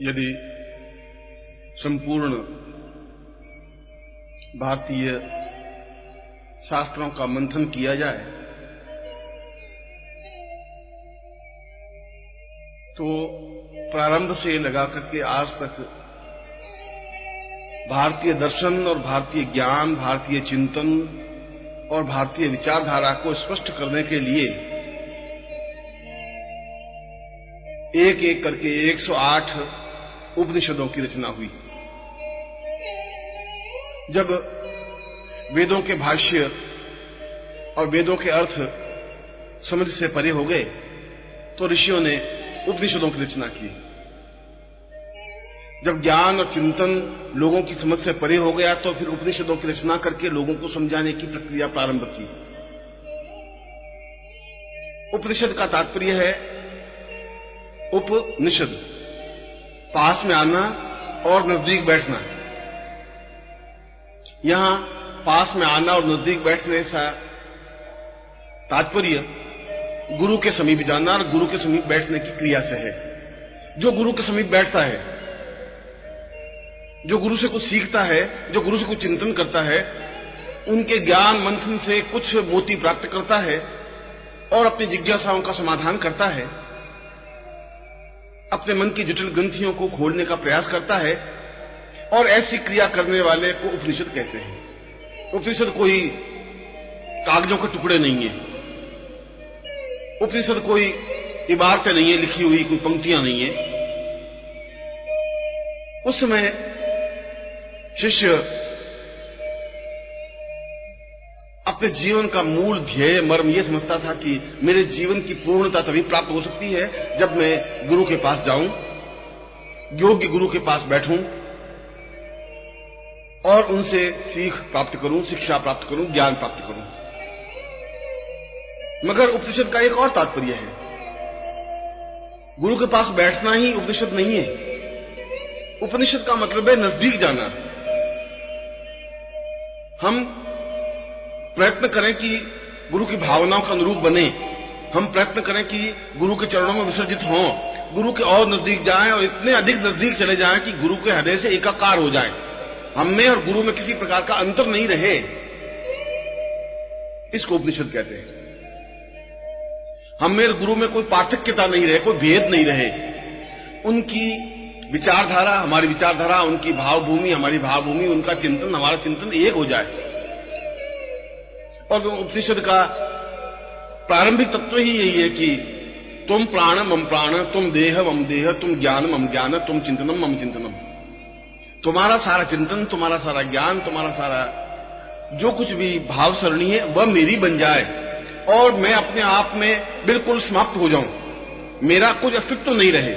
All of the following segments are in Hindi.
यदि संपूर्ण भारतीय शास्त्रों का मंथन किया जाए तो प्रारंभ से लगा करके आज तक भारतीय दर्शन और भारतीय ज्ञान, भारतीय चिंतन और भारतीय विचारधारा को स्पष्ट करने के लिए एक एक करके 108 उपनिषदों की रचना हुई। जब वेदों के भाष्य और वेदों के अर्थ समझ से परे हो गए तो ऋषियों ने उपनिषदों की रचना की। जब ज्ञान और चिंतन लोगों की समझ से परे हो गया तो फिर उपनिषदों की रचना करके लोगों को समझाने की प्रक्रिया प्रारंभ की। उपनिषद का तात्पर्य है उपनिषद, पास में आना और नजदीक बैठना। यहां पास में आना और नजदीक बैठने का तात्पर्य गुरु के समीप जाना और गुरु के समीप बैठने की क्रिया से है। जो गुरु के समीप बैठता है, जो गुरु से कुछ सीखता है, जो गुरु से कुछ चिंतन करता है, उनके ज्ञान मंथन से कुछ मोती प्राप्त करता है और अपनी जिज्ञासाओं का समाधान करता है, अपने मन की जटिल ग्रंथियों को खोलने का प्रयास करता है, और ऐसी क्रिया करने वाले को उपनिषद कहते हैं। उपनिषद कोई कागजों के टुकड़े नहीं है, उपनिषद कोई इबारतें नहीं है, लिखी हुई कोई पंक्तियां नहीं है। उस समय शिष्य अपने जीवन का मूल ध्येय मर्म यह समझता था कि मेरे जीवन की पूर्णता तभी प्राप्त हो सकती है जब मैं गुरु के पास जाऊं, योग्य गुरु के पास बैठूं और उनसे सीख प्राप्त करूं, शिक्षा प्राप्त करूं, ज्ञान प्राप्त करूं। मगर उपनिषद का एक और तात्पर्य है। गुरु के पास बैठना ही उपनिषद नहीं है। उपनिषद का मतलब है नजदीक जाना। हम प्रयत्न करें कि गुरु की भावनाओं का अनुरूप बने, हम प्रयत्न करें कि गुरु के चरणों में विसर्जित हों, गुरु के और नजदीक जाएं और इतने अधिक नजदीक चले जाएं कि गुरु के हृदय से एकाकार हो जाएं, हम में और गुरु में किसी प्रकार का अंतर नहीं रहे। इसको उपनिषद कहते हैं। हम में और गुरु में कोई पार्थक्यता नहीं रहे, कोई भेद नहीं रहे। उनकी विचारधारा हमारी विचारधारा, उनकी भावभूमि हमारी भावभूमि, उनका चिंतन हमारा चिंतन एक हो जाए। और उपनिषद का प्रारंभिक तत्व ही यही है कि तुम प्राण मम प्राण, तुम देह मम देह, तुम ज्ञान मम ज्ञान, तुम चिंतनम मम चिंतनम। तुम्हारा सारा चिंतन, तुम्हारा सारा ज्ञान, तुम्हारा सारा जो कुछ भी भाव सरणी है वह मेरी बन जाए और मैं अपने आप में बिल्कुल समाप्त हो जाऊं, मेरा कुछ अस्तित्व नहीं रहे,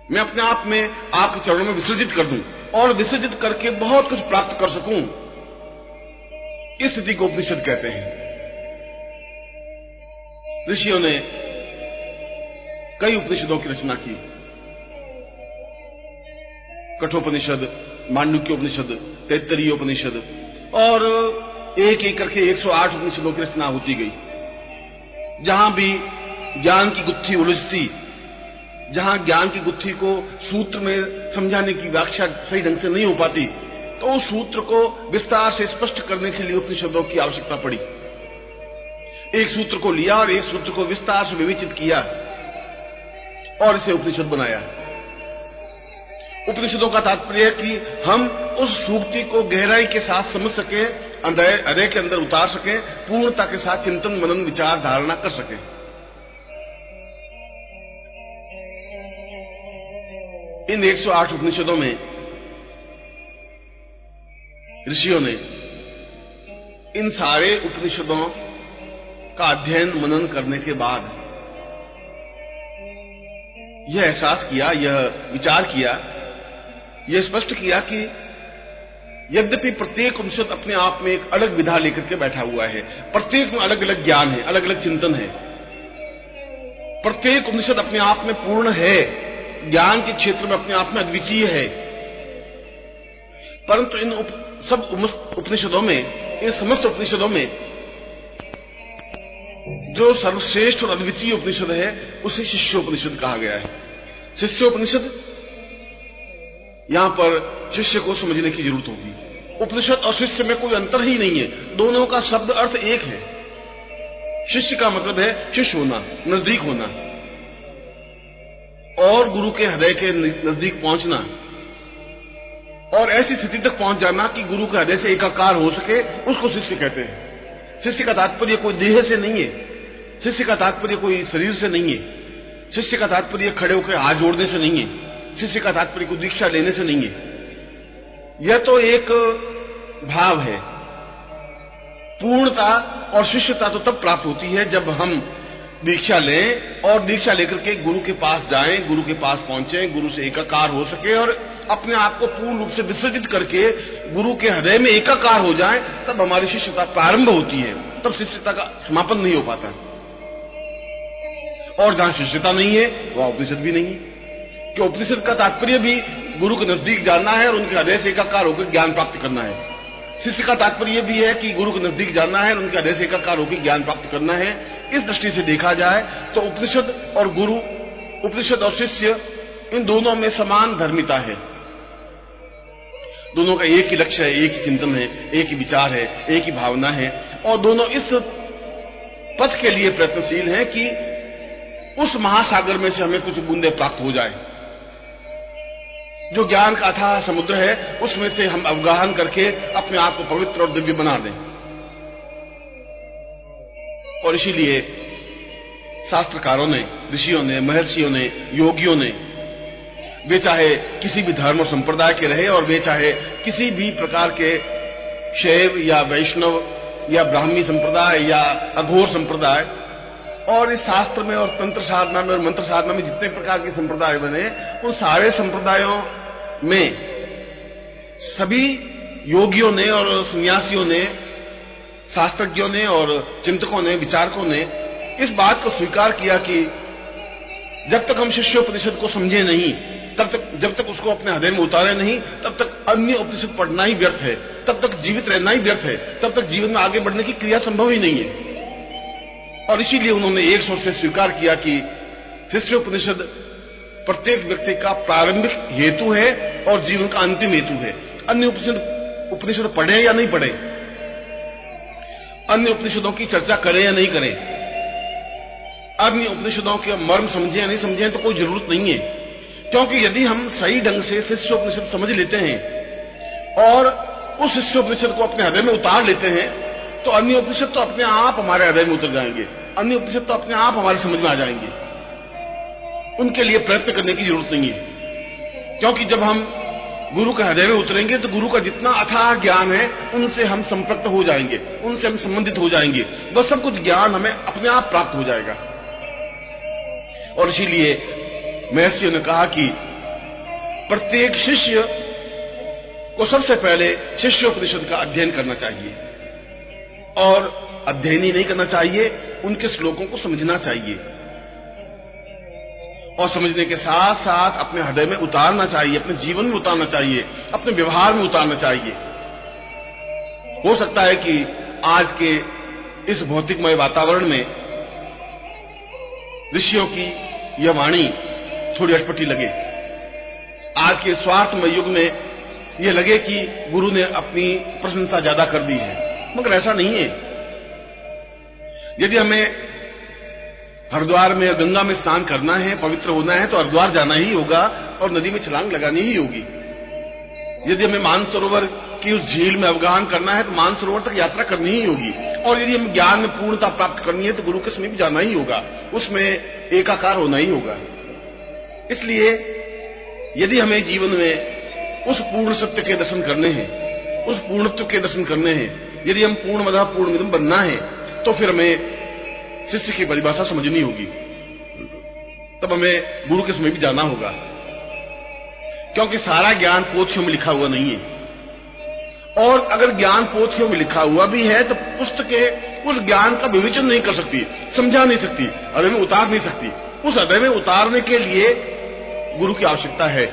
मैं अपने आप में आपके चरणों में विसर्जित कर दूं और विसर्जित करके बहुत कुछ प्राप्त कर सकूं। इस स्थिति को उपनिषद कहते हैं। ऋषियों ने कई उपनिषदों की रचना की। कठोपनिषद, मांडुक्य उपनिषद, तैत्तरीय उपनिषद और एक एक करके 108 उपनिषदों की रचना होती गई। जहां भी ज्ञान की गुत्थी उलझती, जहां ज्ञान की गुत्थी को सूत्र में समझाने की व्याख्या सही ढंग से नहीं हो पाती तो उस सूत्र को विस्तार से स्पष्ट करने के लिए उपनिषदों की आवश्यकता पड़ी। एक सूत्र को लिया और एक सूत्र को विस्तार से विवेचित किया और इसे उपनिषद बनाया। उपनिषदों का तात्पर्य है कि हम उस सूक्ति को गहराई के साथ समझ सकें, हृदय के अंदर उतार सकें, पूर्णता के साथ चिंतन मनन विचार धारणा कर सकें। इन 108 उपनिषदों में ऋषियों ने इन सारे उपनिषदों का अध्ययन मनन करने के बाद यह एहसास किया, यह विचार किया, यह स्पष्ट किया कि यद्यपि प्रत्येक उपनिषद अपने आप में एक अलग विधा लेकर के बैठा हुआ है, प्रत्येक में अलग अलग ज्ञान है, अलग अलग चिंतन है, प्रत्येक उपनिषद अपने आप में पूर्ण है, ज्ञान के क्षेत्र में अपने आप में अद्वितीय है, परंतु इन सब उपनिषदों में, इन समस्त उपनिषदों में जो सर्वश्रेष्ठ और अद्वितीय उपनिषद है उसे शिष्योपनिषद कहा गया है। शिष्योपनिषद, यहां पर शिष्य को समझने की जरूरत होगी। उपनिषद और शिष्य में कोई अंतर ही नहीं है, दोनों का शब्द अर्थ एक है। शिष्य का मतलब है शिष्य होना, नजदीक होना, और गुरु के हृदय के नजदीक पहुंचना, और ऐसी स्थिति तक पहुंच जाना कि गुरु के हृदय से एकाकार हो सके, उसको शिष्य कहते हैं। शिष्य का तात्पर्य कोई देह से नहीं है, शिष्य का तात्पर्य कोई शरीर से नहीं है, शिष्य का तात्पर्य खड़े होकर हाथ जोड़ने से नहीं है, शिष्य का तात्पर्य कोई दीक्षा लेने से नहीं है। यह तो एक भाव है। पूर्णता और शिष्यता तो तब प्राप्त होती है जब हम दीक्षा लें और दीक्षा लेकर के गुरु के पास जाएं, गुरु के पास पहुंचे, गुरु से एकाकार हो सके और अपने आप को पूर्ण रूप से विसर्जित करके गुरु के हृदय में एकाकार हो जाएं, तब हमारी शिष्यता प्रारंभ होती है। तब शिष्यता का समापन नहीं हो पाता, और जहां शिष्यता नहीं है वहां उपनिषद भी नहीं है। कि उपनिषद का तात्पर्य भी गुरु के नजदीक जाना है और उनके हृदय से एकाकार होकर ज्ञान प्राप्त करना है। शिष्य का तात्पर्य भी है कि गुरु के नजदीक जाना है और उनके हृदय से एकाकार होकर ज्ञान प्राप्त करना है। इस दृष्टि से देखा जाए तो उपनिषद और गुरु, उपनिषद और शिष्य, इन दोनों में समान धर्मिता है। दोनों का एक ही लक्ष्य है, एक ही चिंतन है, एक ही विचार है, एक ही भावना है, और दोनों इस पथ के लिए प्रयत्नशील हैं कि उस महासागर में से हमें कुछ बूंदे प्राप्त हो जाए। जो ज्ञान का अथाह समुद्र है उसमें से हम अवगाहन करके अपने आप को पवित्र और दिव्य बना दें। और इसीलिए शास्त्रकारों ने, ऋषियों ने, महर्षियों ने, योगियों ने, वे चाहे किसी भी धर्म और संप्रदाय के रहे और वे चाहे किसी भी प्रकार के शैव या वैष्णव या ब्राह्मी संप्रदाय या अघोर संप्रदाय, और इस शास्त्र में और तंत्र साधना में और मंत्र साधना में जितने प्रकार के संप्रदाय बने, उन सारे संप्रदायों में सभी योगियों ने और सन्यासियों ने, शास्त्रज्ञों ने और चिंतकों ने, विचारकों ने इस बात को स्वीकार किया कि जब तक हम शिष्योपनिषद को समझे नहीं, तब तक, जब तक उसको अपने हृदय में उतारे नहीं, तब तक अन्य उपनिषद पढ़ना ही व्यर्थ है, तब तक जीवित रहना ही व्यर्थ है, तब तक जीवन में आगे बढ़ने की क्रिया संभव ही नहीं है। और इसीलिए उन्होंने एक स्वर से स्वीकार किया कि शिष्योपनिषद प्रत्येक व्यक्ति का प्रारंभिक हेतु है और जीवन का अंतिम हेतु है। अन्य उपनिषद पढ़े या नहीं पढ़े, अन्य उपनिषदों की चर्चा करें या नहीं करें, अन्य उपनिषदों के मर्म समझे या नहीं समझे, तो कोई जरूरत नहीं है। क्योंकि यदि हम सही ढंग से शिष्योपनिषद समझ लेते हैं और उस शिष्योपनिषद को अपने हृदय में उतार लेते हैं, तो अन्य उपनिषद तो अपने आप हमारे हृदय में उतर जाएंगे, अन्य उपनिषद तो अपने आप हमारी समझ में आ जाएंगे। उनके लिए प्रयत्न करने की जरूरत नहीं है। क्योंकि जब हम गुरु के हृदय में उतरेंगे तो गुरु का जितना अथाह ज्ञान है उनसे हम संपृक्त हो जाएंगे, उनसे हम संबंधित हो जाएंगे, वह सब कुछ ज्ञान हमें अपने आप प्राप्त हो जाएगा। और इसीलिए महर्षियों ने कहा कि प्रत्येक शिष्य को सबसे पहले शिष्योपनिषद का अध्ययन करना चाहिए, और अध्ययन ही नहीं करना चाहिए, उनके श्लोकों को समझना चाहिए, और समझने के साथ साथ अपने हृदय में उतारना चाहिए, अपने जीवन में उतारना चाहिए, अपने व्यवहार में उतारना चाहिए। हो सकता है कि आज के इस भौतिकमय वातावरण में ऋषियों की यह वाणी थोड़ी अटपटी लगे, आज के स्वार्थमय युग में यह लगे कि गुरु ने अपनी प्रशंसा ज्यादा कर दी है, मगर ऐसा नहीं है। यदि हमें हरिद्वार में, गंगा में स्नान करना है, पवित्र होना है, तो हरिद्वार जाना ही होगा और नदी में छलांग लगानी ही होगी। यदि हमें मानसरोवर की उस झील में अवगाहन करना है तो मानसरोवर तक यात्रा करनी ही होगी, और यदि हमें ज्ञान में पूर्णता प्राप्त करनी है तो गुरु के समीप जाना ही होगा, उसमें एकाकार होना ही होगा। इसलिए यदि हमें जीवन में उस पूर्ण सत्य के दर्शन करने हैं, उस पूर्णत्व के दर्शन करने हैं, यदि हम पूर्णमदः पूर्णमिदं बनना है, तो फिर हमें शिष्य की परिभाषा समझनी होगी, तब हमें गुरु के समय भी जाना होगा। क्योंकि सारा ज्ञान पोथियों में लिखा हुआ नहीं है, और अगर ज्ञान पोथियों में लिखा हुआ भी है तो पुस्तकें उस ज्ञान का विवेचन नहीं कर सकती, समझा नहीं सकती, हृदय में उतार नहीं सकती। उस हृदय में उतारने के लिए गुरु की आवश्यकता है।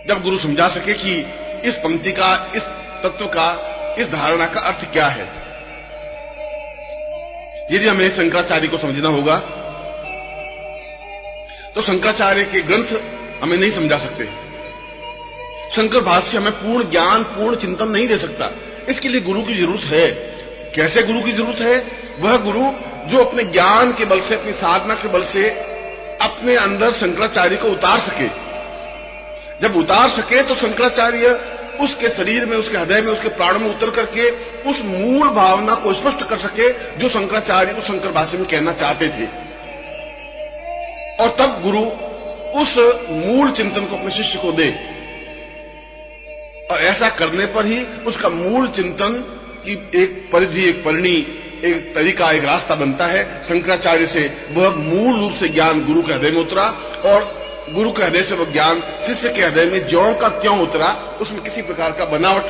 जब गुरु समझा सके कि इस पंक्ति का, इस तत्व का, इस धारणा का अर्थ क्या है। यदि हमें शंकराचार्य को समझना होगा तो शंकराचार्य के ग्रंथ हमें नहीं समझा सकते। शंकर भाष्य हमें पूर्ण ज्ञान, पूर्ण चिंतन नहीं दे सकता। इसके लिए गुरु की जरूरत है। कैसे गुरु की जरूरत है? वह गुरु जो अपने ज्ञान के बल से, अपनी साधना के बल से अपने अंदर शंकराचार्य को उतार सके। जब उतार सके तो शंकराचार्य उसके शरीर में, उसके हृदय में, उसके प्राण में उतर करके उस मूल भावना को स्पष्ट कर सके जो शंकराचार्य को शंकर भाष्य में कहना चाहते थे। और तब गुरु उस मूल चिंतन को अपने शिष्य को दे, और ऐसा करने पर ही उसका मूल चिंतन की एक परिधि, एक परिणी, एक तरीका, एक रास्ता बनता है। शंकराचार्य से वह मूल रूप से ज्ञान गुरु के हृदय में उतरा, और गुरु के हृदय से वह ज्ञान शिष्य के हृदय में ज्यों का त्यों उतरा। उसमें किसी प्रकार का बनावट,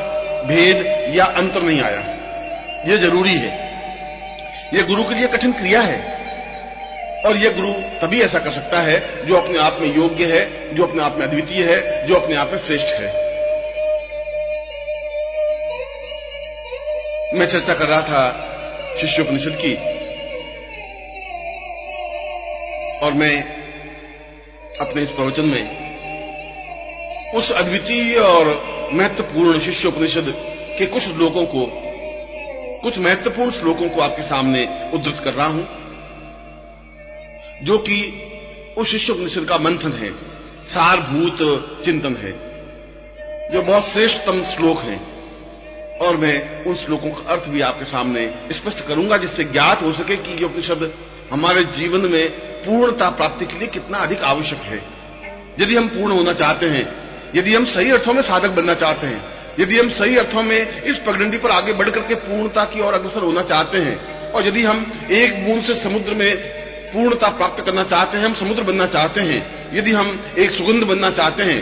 भेद या अंतर नहीं आया। यह जरूरी है। यह गुरु के लिए कठिन क्रिया है, और यह गुरु तभी ऐसा कर सकता है जो अपने आप में योग्य है, जो अपने आप में अद्वितीय है, जो अपने आप में श्रेष्ठ है। मैं चर्चा कर रहा था शिष्योपनिषद की, और मैं अपने इस प्रवचन में उस अद्वितीय और महत्वपूर्ण शिष्योपनिषद के कुछ श्लोकों को, कुछ महत्वपूर्ण श्लोकों को आपके सामने उद्धृत कर रहा हूं, जो कि उस शिष्योपनिषद का मंथन है, सारभूत चिंतन है, जो बहुत श्रेष्ठतम श्लोक हैं। और मैं उन श्लोकों का अर्थ भी आपके सामने स्पष्ट करूंगा, जिससे ज्ञात हो सके कि ये उपनिषद हमारे जीवन में पूर्णता प्राप्ति के लिए कितना अधिक आवश्यक है। यदि हम पूर्ण होना चाहते हैं, यदि हम सही अर्थों में साधक बनना चाहते हैं, यदि हम सही अर्थों में इस पगडंडी पर आगे बढ़ करके पूर्णता की ओर अग्रसर होना चाहते हैं, और यदि हम एक बूंद से समुद्र में पूर्णता प्राप्त करना चाहते हैं, हम समुद्र बनना चाहते हैं, यदि हम एक सुगंध बनना चाहते हैं,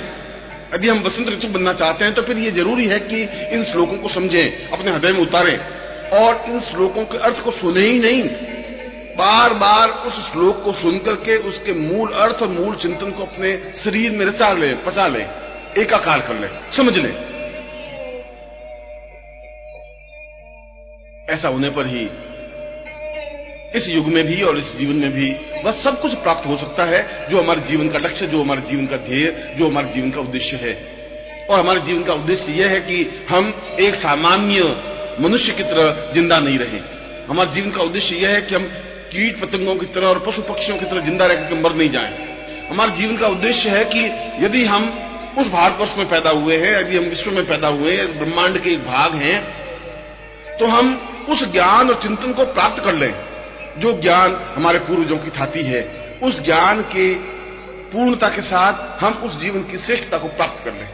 यदि हम वसंत ऋतु बनना चाहते हैं, तो फिर ये जरूरी है कि इन श्लोकों को समझें, अपने हृदय में उतारें, और इन श्लोकों के अर्थ को सुने ही नहीं, बार बार उस श्लोक को सुनकर के उसके मूल अर्थ और मूल चिंतन को अपने शरीर में रचा लें, पचा लें, एकाकार कर लें, समझ लें। ऐसा होने पर ही इस युग में भी और इस जीवन में भी वह सब कुछ प्राप्त हो सकता है जो हमारे जीवन का लक्ष्य, जो हमारे जीवन का ध्येय, जो हमारे जीवन का उद्देश्य है। और हमारे जीवन का उद्देश्य यह है कि हम एक सामान्य मनुष्य की तरह जिंदा नहीं रहें। हमारे जीवन का उद्देश्य यह है कि हम कीट पतंगों की तरह और पशु पक्षियों की तरह जिंदा रहकर मर नहीं जाएं। हमारे जीवन का उद्देश्य है कि यदि हम उस भारतवर्ष में पैदा हुए हैं, यदि हम विश्व में पैदा हुए हैं, ब्रह्मांड के एक भाग हैं, तो हम उस ज्ञान और चिंतन को प्राप्त कर लें जो ज्ञान हमारे पूर्वजों की थाती है। उस ज्ञान के पूर्णता के साथ हम उस जीवन की श्रेष्ठता को प्राप्त कर लें,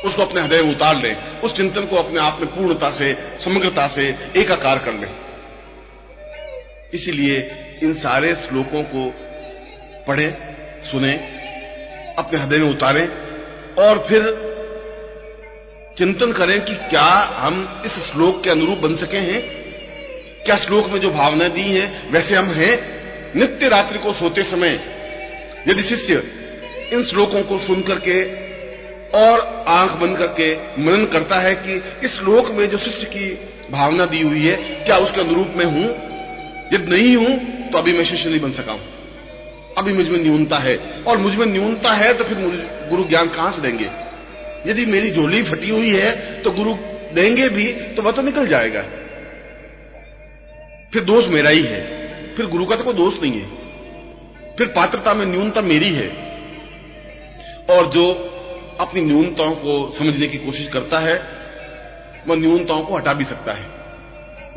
उसको अपने हृदय में उतार लें, उस चिंतन को अपने आप में पूर्णता से, समग्रता से एकाकार कर लें। इसीलिए इन सारे श्लोकों को पढ़ें, सुनें, अपने हृदय में उतारें, और फिर चिंतन करें कि क्या हम इस श्लोक के अनुरूप बन सके हैं, क्या श्लोक में जो भावना दी हैं वैसे हम हैं। नित्य रात्रि को सोते समय यदि शिष्य इन श्लोकों को सुन करके और आंख बंद करके मनन करता है कि इस श्लोक में जो शिष्य की भावना दी हुई है क्या उसके अनुरूप में हूं, यदि नहीं हूं तो अभी मैं शिष्य नहीं बन सका हूं, अभी मुझमें न्यूनता है, और मुझमें न्यूनता है तो फिर मुझे गुरु ज्ञान कहां से देंगे। यदि मेरी झोली फटी हुई है तो गुरु देंगे भी तो वह तो निकल जाएगा, फिर दोष मेरा ही है, फिर गुरु का तो कोई दोष नहीं है, फिर पात्रता में न्यूनता मेरी है। और जो अपनी न्यूनताओं को समझने की कोशिश करता है वह न्यूनताओं को हटा भी सकता है,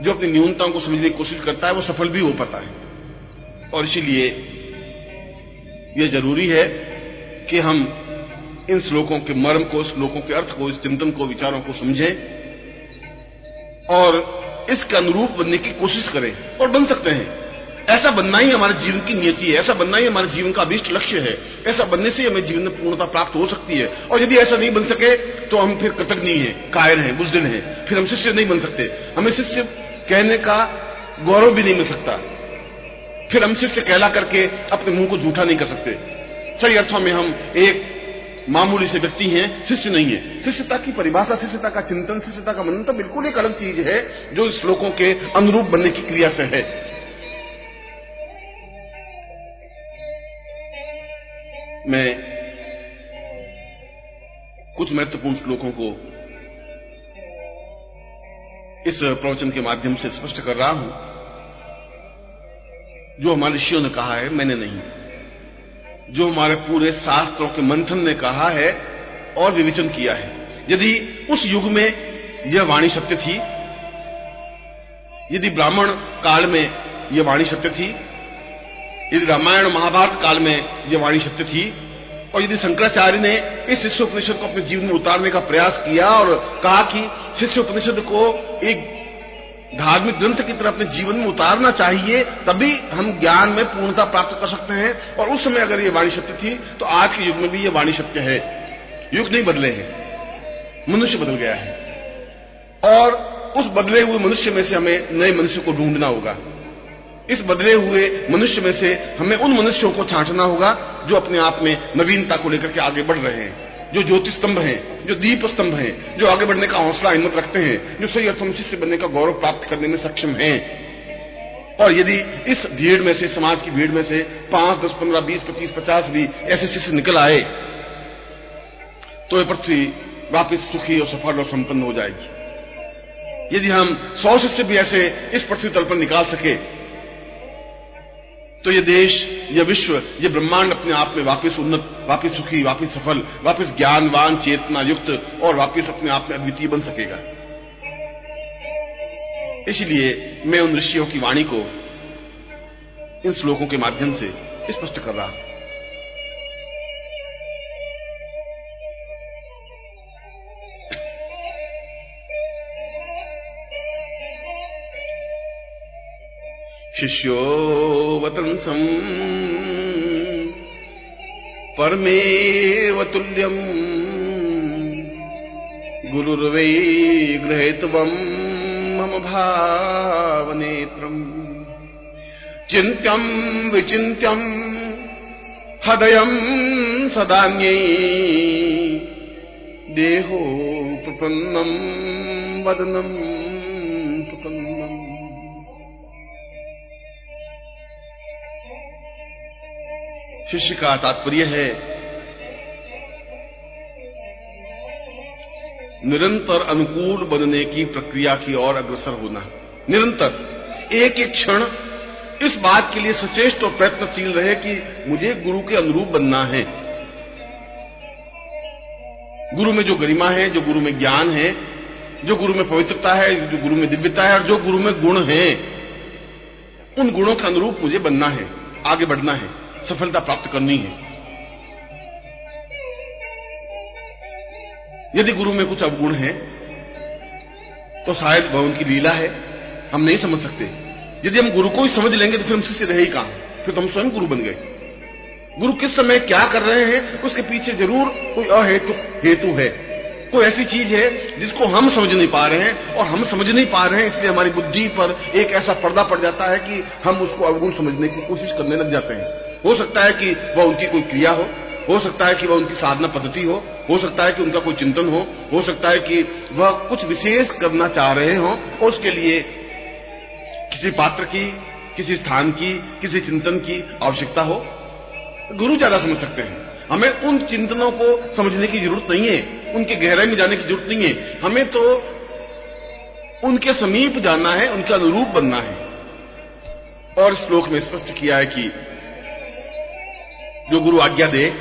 जो अपनी न्यूनताओं को समझने की कोशिश करता है वो सफल भी हो पाता है। और इसीलिए यह जरूरी है कि हम इन श्लोकों के मर्म को, श्लोकों के अर्थ को, इस चिंतन को, विचारों को समझें और इसके अनुरूप बनने की कोशिश करें, और बन सकते हैं। ऐसा बनना ही हमारे जीवन की नियति है, ऐसा बनना ही हमारे जीवन का अभीष्ट लक्ष्य है, ऐसा बनने से हमें जीवन में पूर्णता प्राप्त हो सकती है। और यदि ऐसा नहीं बन सके तो हम फिर कृतज्ञ हैं, कायर हैं, बुज़दिल हैं, फिर हम शिष्य नहीं बन सकते, हमें शिष्य कहने का गौरव भी नहीं मिल सकता, फिर हम शिष्य कहला करके अपने मुंह को झूठा नहीं कर सकते। सही अर्थों में हम एक मामूली से व्यक्ति हैं, शिष्य नहीं है। शिष्यता की परिभाषा, शिष्यता का चिंतन, शिष्यता का मनन तो बिल्कुल एक अलग चीज है जो इस श्लोकों के अनुरूप बनने की क्रिया से है। मैं कुछ महत्वपूर्ण श्लोकों को इस प्रवचन के माध्यम से स्पष्ट कर रहा हूं, जो हमारे ऋषियों ने कहा है, मैंने नहीं, जो हमारे पूरे शास्त्रों के मंथन ने कहा है और विवेचन किया है। यदि उस युग में यह वाणी सत्य थी, यदि ब्राह्मण काल में यह वाणी सत्य थी, यदि रामायण महाभारत काल में यह वाणी सत्य थी, और यदि शंकराचार्य ने इस शिष्योपनिषद को अपने जीवन में उतारने का प्रयास किया और कहा कि शिष्योपनिषद को एक धार्मिक ग्रंथ की तरह अपने जीवन में उतारना चाहिए, तभी हम ज्ञान में पूर्णता प्राप्त कर सकते हैं, और उस समय अगर ये वाणी सत्य थी तो आज के युग में भी ये वाणी सत्य है। युग नहीं बदले हैं, मनुष्य बदल गया है, और उस बदले हुए मनुष्य में से हमें नए मनुष्य को ढूंढना होगा। इस बदले हुए मनुष्य में से हमें उन मनुष्यों को छांटना होगा जो अपने आप में नवीनता को लेकर के आगे बढ़ रहे हैं, जो ज्योति स्तंभ हैं, जो दीप स्तंभ हैं, जो आगे बढ़ने का हौसला हिम्मत रखते हैं, जो सही अर्थों में शिष्य बनने का गौरव प्राप्त करने में सक्षम हैं। और यदि इस भीड़ में से, समाज की भीड़ में से 5, 10, 15, 20, 25, 50 भी ऐसे शिष्य निकल आए तो यह पृथ्वी वापिस सुखी और सफल और संपन्न हो जाएगी। यदि हम 100 शिष्य भी ऐसे इस पृथ्वी तल पर निकाल सके तो ये देश, ये विश्व, ये ब्रह्मांड अपने आप में वापस उन्नत, वापस सुखी, वापस सफल, वापस ज्ञानवान, चेतना युक्त और वापस अपने आप में अद्वितीय बन सकेगा। इसलिए मैं उन ऋषियों की वाणी को इन श्लोकों के माध्यम से स्पष्ट कर रहा हूं। शिष्यो वतंसं परमेव तुल्यं गुरुर्वै गृहीतवं मम भावनेत्रम् चिन्त्यं विचिन्त्यं हृदयं सदान्यै देहो प्रपन्नं वदनं प्रपन्नम्। शिष्य का तात्पर्य है निरंतर अनुकूल बनने की प्रक्रिया की ओर अग्रसर होना। निरंतर एक एक क्षण इस बात के लिए सचेष्ट और प्रयत्नशील रहे कि मुझे गुरु के अनुरूप बनना है। गुरु में जो गरिमा है, जो गुरु में ज्ञान है, जो गुरु में पवित्रता है, जो गुरु में दिव्यता है और जो गुरु में गुण है, उन गुणों के अनुरूप मुझे बनना है, आगे बढ़ना है, सफलता प्राप्त करनी है। यदि गुरु में कुछ अवगुण है तो शायद वह उनकी लीला है, हम नहीं समझ सकते। यदि हम गुरु को ही समझ लेंगे तो फिर हम शिष्य रहे ही कहां, फिर तो हम स्वयं गुरु बन गए। गुरु किस समय क्या कर रहे हैं उसके पीछे जरूर कोई अहेतु हेतु है, कोई ऐसी चीज है जिसको हम समझ नहीं पा रहे हैं, और हम समझ नहीं पा रहे हैं इसलिए हमारी बुद्धि पर एक ऐसा पर्दा पड़ जाता है कि हम उसको अवगुण समझने की कोशिश करने लग जाते हैं। हो सकता है कि वह उनकी कोई क्रिया हो सकता है कि वह उनकी साधना पद्धति हो सकता है कि उनका कोई चिंतन हो सकता है कि वह कुछ विशेष करना चाह रहे हो और उसके लिए किसी पात्र की, किसी स्थान की, किसी चिंतन की आवश्यकता हो। गुरु ज्यादा समझ सकते हैं। हमें उन चिंतनों को समझने की जरूरत नहीं है, उनके गहराई में जाने की जरूरत नहीं है। हमें तो उनके समीप जाना है, उनके अनुरूप बनना है। और श्लोक में स्पष्ट किया है कि जो गुरु आज्ञा दे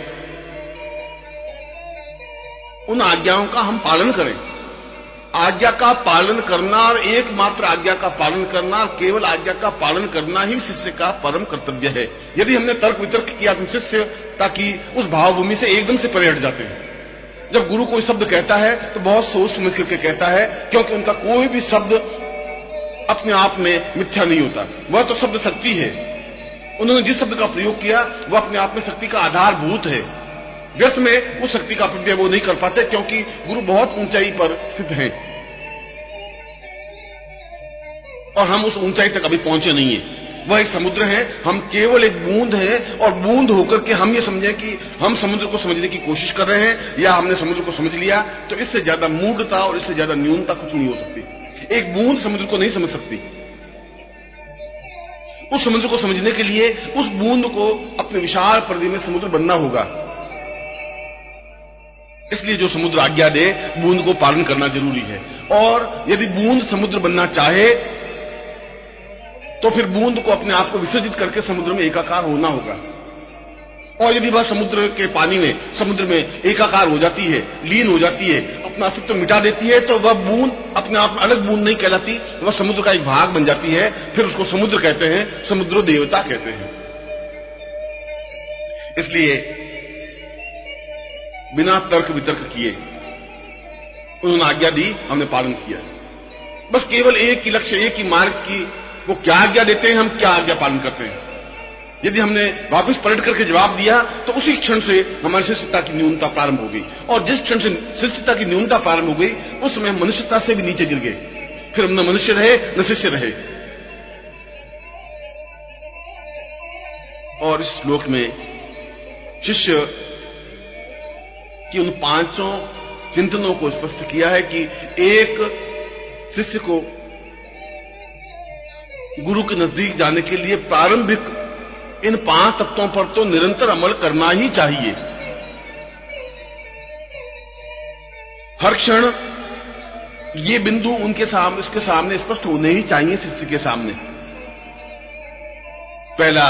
उन आज्ञाओं का हम पालन करें। आज्ञा का पालन करना और एकमात्र आज्ञा का पालन करना, केवल आज्ञा का पालन करना ही शिष्य का परम कर्तव्य है। यदि हमने तर्क वितर्क किया तो शिष्य ताकि उस भावभूमि से एकदम से परे हट जाते हैं। जब गुरु कोई शब्द कहता है तो बहुत सोच समझ करके कहता है, क्योंकि उनका कोई भी शब्द अपने आप में मिथ्या नहीं होता। वह तो शब्द शक्ति है। उन्होंने जिस शब्द का प्रयोग किया वह अपने आप में शक्ति का आधारभूत है। व्यर्थ में उस शक्ति का प्रत्यय वो नहीं कर पाते, क्योंकि गुरु बहुत ऊंचाई पर स्थित हैं और हम उस ऊंचाई तक अभी पहुंचे नहीं है। वह एक समुद्र है, हम केवल एक बूंद हैं, और बूंद होकर के हम ये समझें कि हम समुद्र को समझने की कोशिश कर रहे हैं या हमने समुद्र को समझ लिया, तो इससे ज्यादा मूढ़ता और इससे ज्यादा न्यूनता कुछ नहीं हो सकती। एक बूंद समुद्र को नहीं समझ सकती। उस समुद्र को समझने के लिए उस बूंद को अपने विशाल परिधि में समुद्र बनना होगा। इसलिए जो समुद्र आज्ञा दे, बूंद को पालन करना जरूरी है। और यदि बूंद समुद्र बनना चाहे तो फिर बूंद को अपने आप को विसर्जित करके समुद्र में एकाकार होना होगा। और यदि वह समुद्र के पानी में, समुद्र में एकाकार हो जाती है, लीन हो जाती है, अपना अस्तित्व मिटा देती है, तो वह बूंद अपने आप में अलग बूंद नहीं कहलाती, वह समुद्र का एक भाग बन जाती है। फिर उसको समुद्र कहते हैं, समुद्र देवता कहते हैं। इसलिए बिना तर्क वितर्क किए उन्होंने आज्ञा दी, हमने पालन किया। बस केवल एक ही लक्ष्य, एक ही मार्ग की, वो क्या आज्ञा देते हैं, हम क्या आज्ञा पालन करते हैं। यदि हमने वापस पलट करके जवाब दिया तो उसी क्षण से हमारी शिष्यता की न्यूनता प्रारंभ हो गई। और जिस क्षण से शिष्यता की न्यूनता प्रारंभ हो गई, उस समय हम मनुष्यता से भी नीचे गिर गए। फिर हम न मनुष्य रहे न शिष्य रहे। और इस श्लोक में शिष्य कि उन पांचों चिंतनों को स्पष्ट किया है कि एक शिष्य को गुरु के नजदीक जाने के लिए प्रारंभिक इन 5 तत्वों पर तो निरंतर अमल करना ही चाहिए। हर क्षण ये बिंदु इसके सामने स्पष्ट होने ही चाहिए शिष्य के सामने। पहला,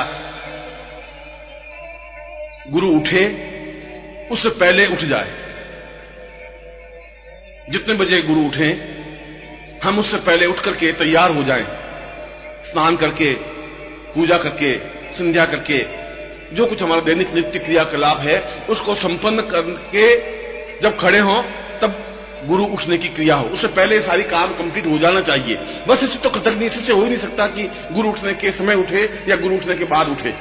गुरु उठे उससे पहले उठ जाए। जितने बजे गुरु उठे हम उससे पहले उठ करके तैयार हो जाएं, स्नान करके, पूजा करके, संध्या करके, जो कुछ हमारा दैनिक नित्य क्रियाकलाप है उसको संपन्न करके जब खड़े हों तब गुरु उठने की क्रिया हो। उससे पहले सारी काम कंप्लीट हो जाना चाहिए। बस इससे तो कृतज्ञ इससे हो ही नहीं सकता कि गुरु उठने के समय उठे या गुरु उठने के बाद उठे।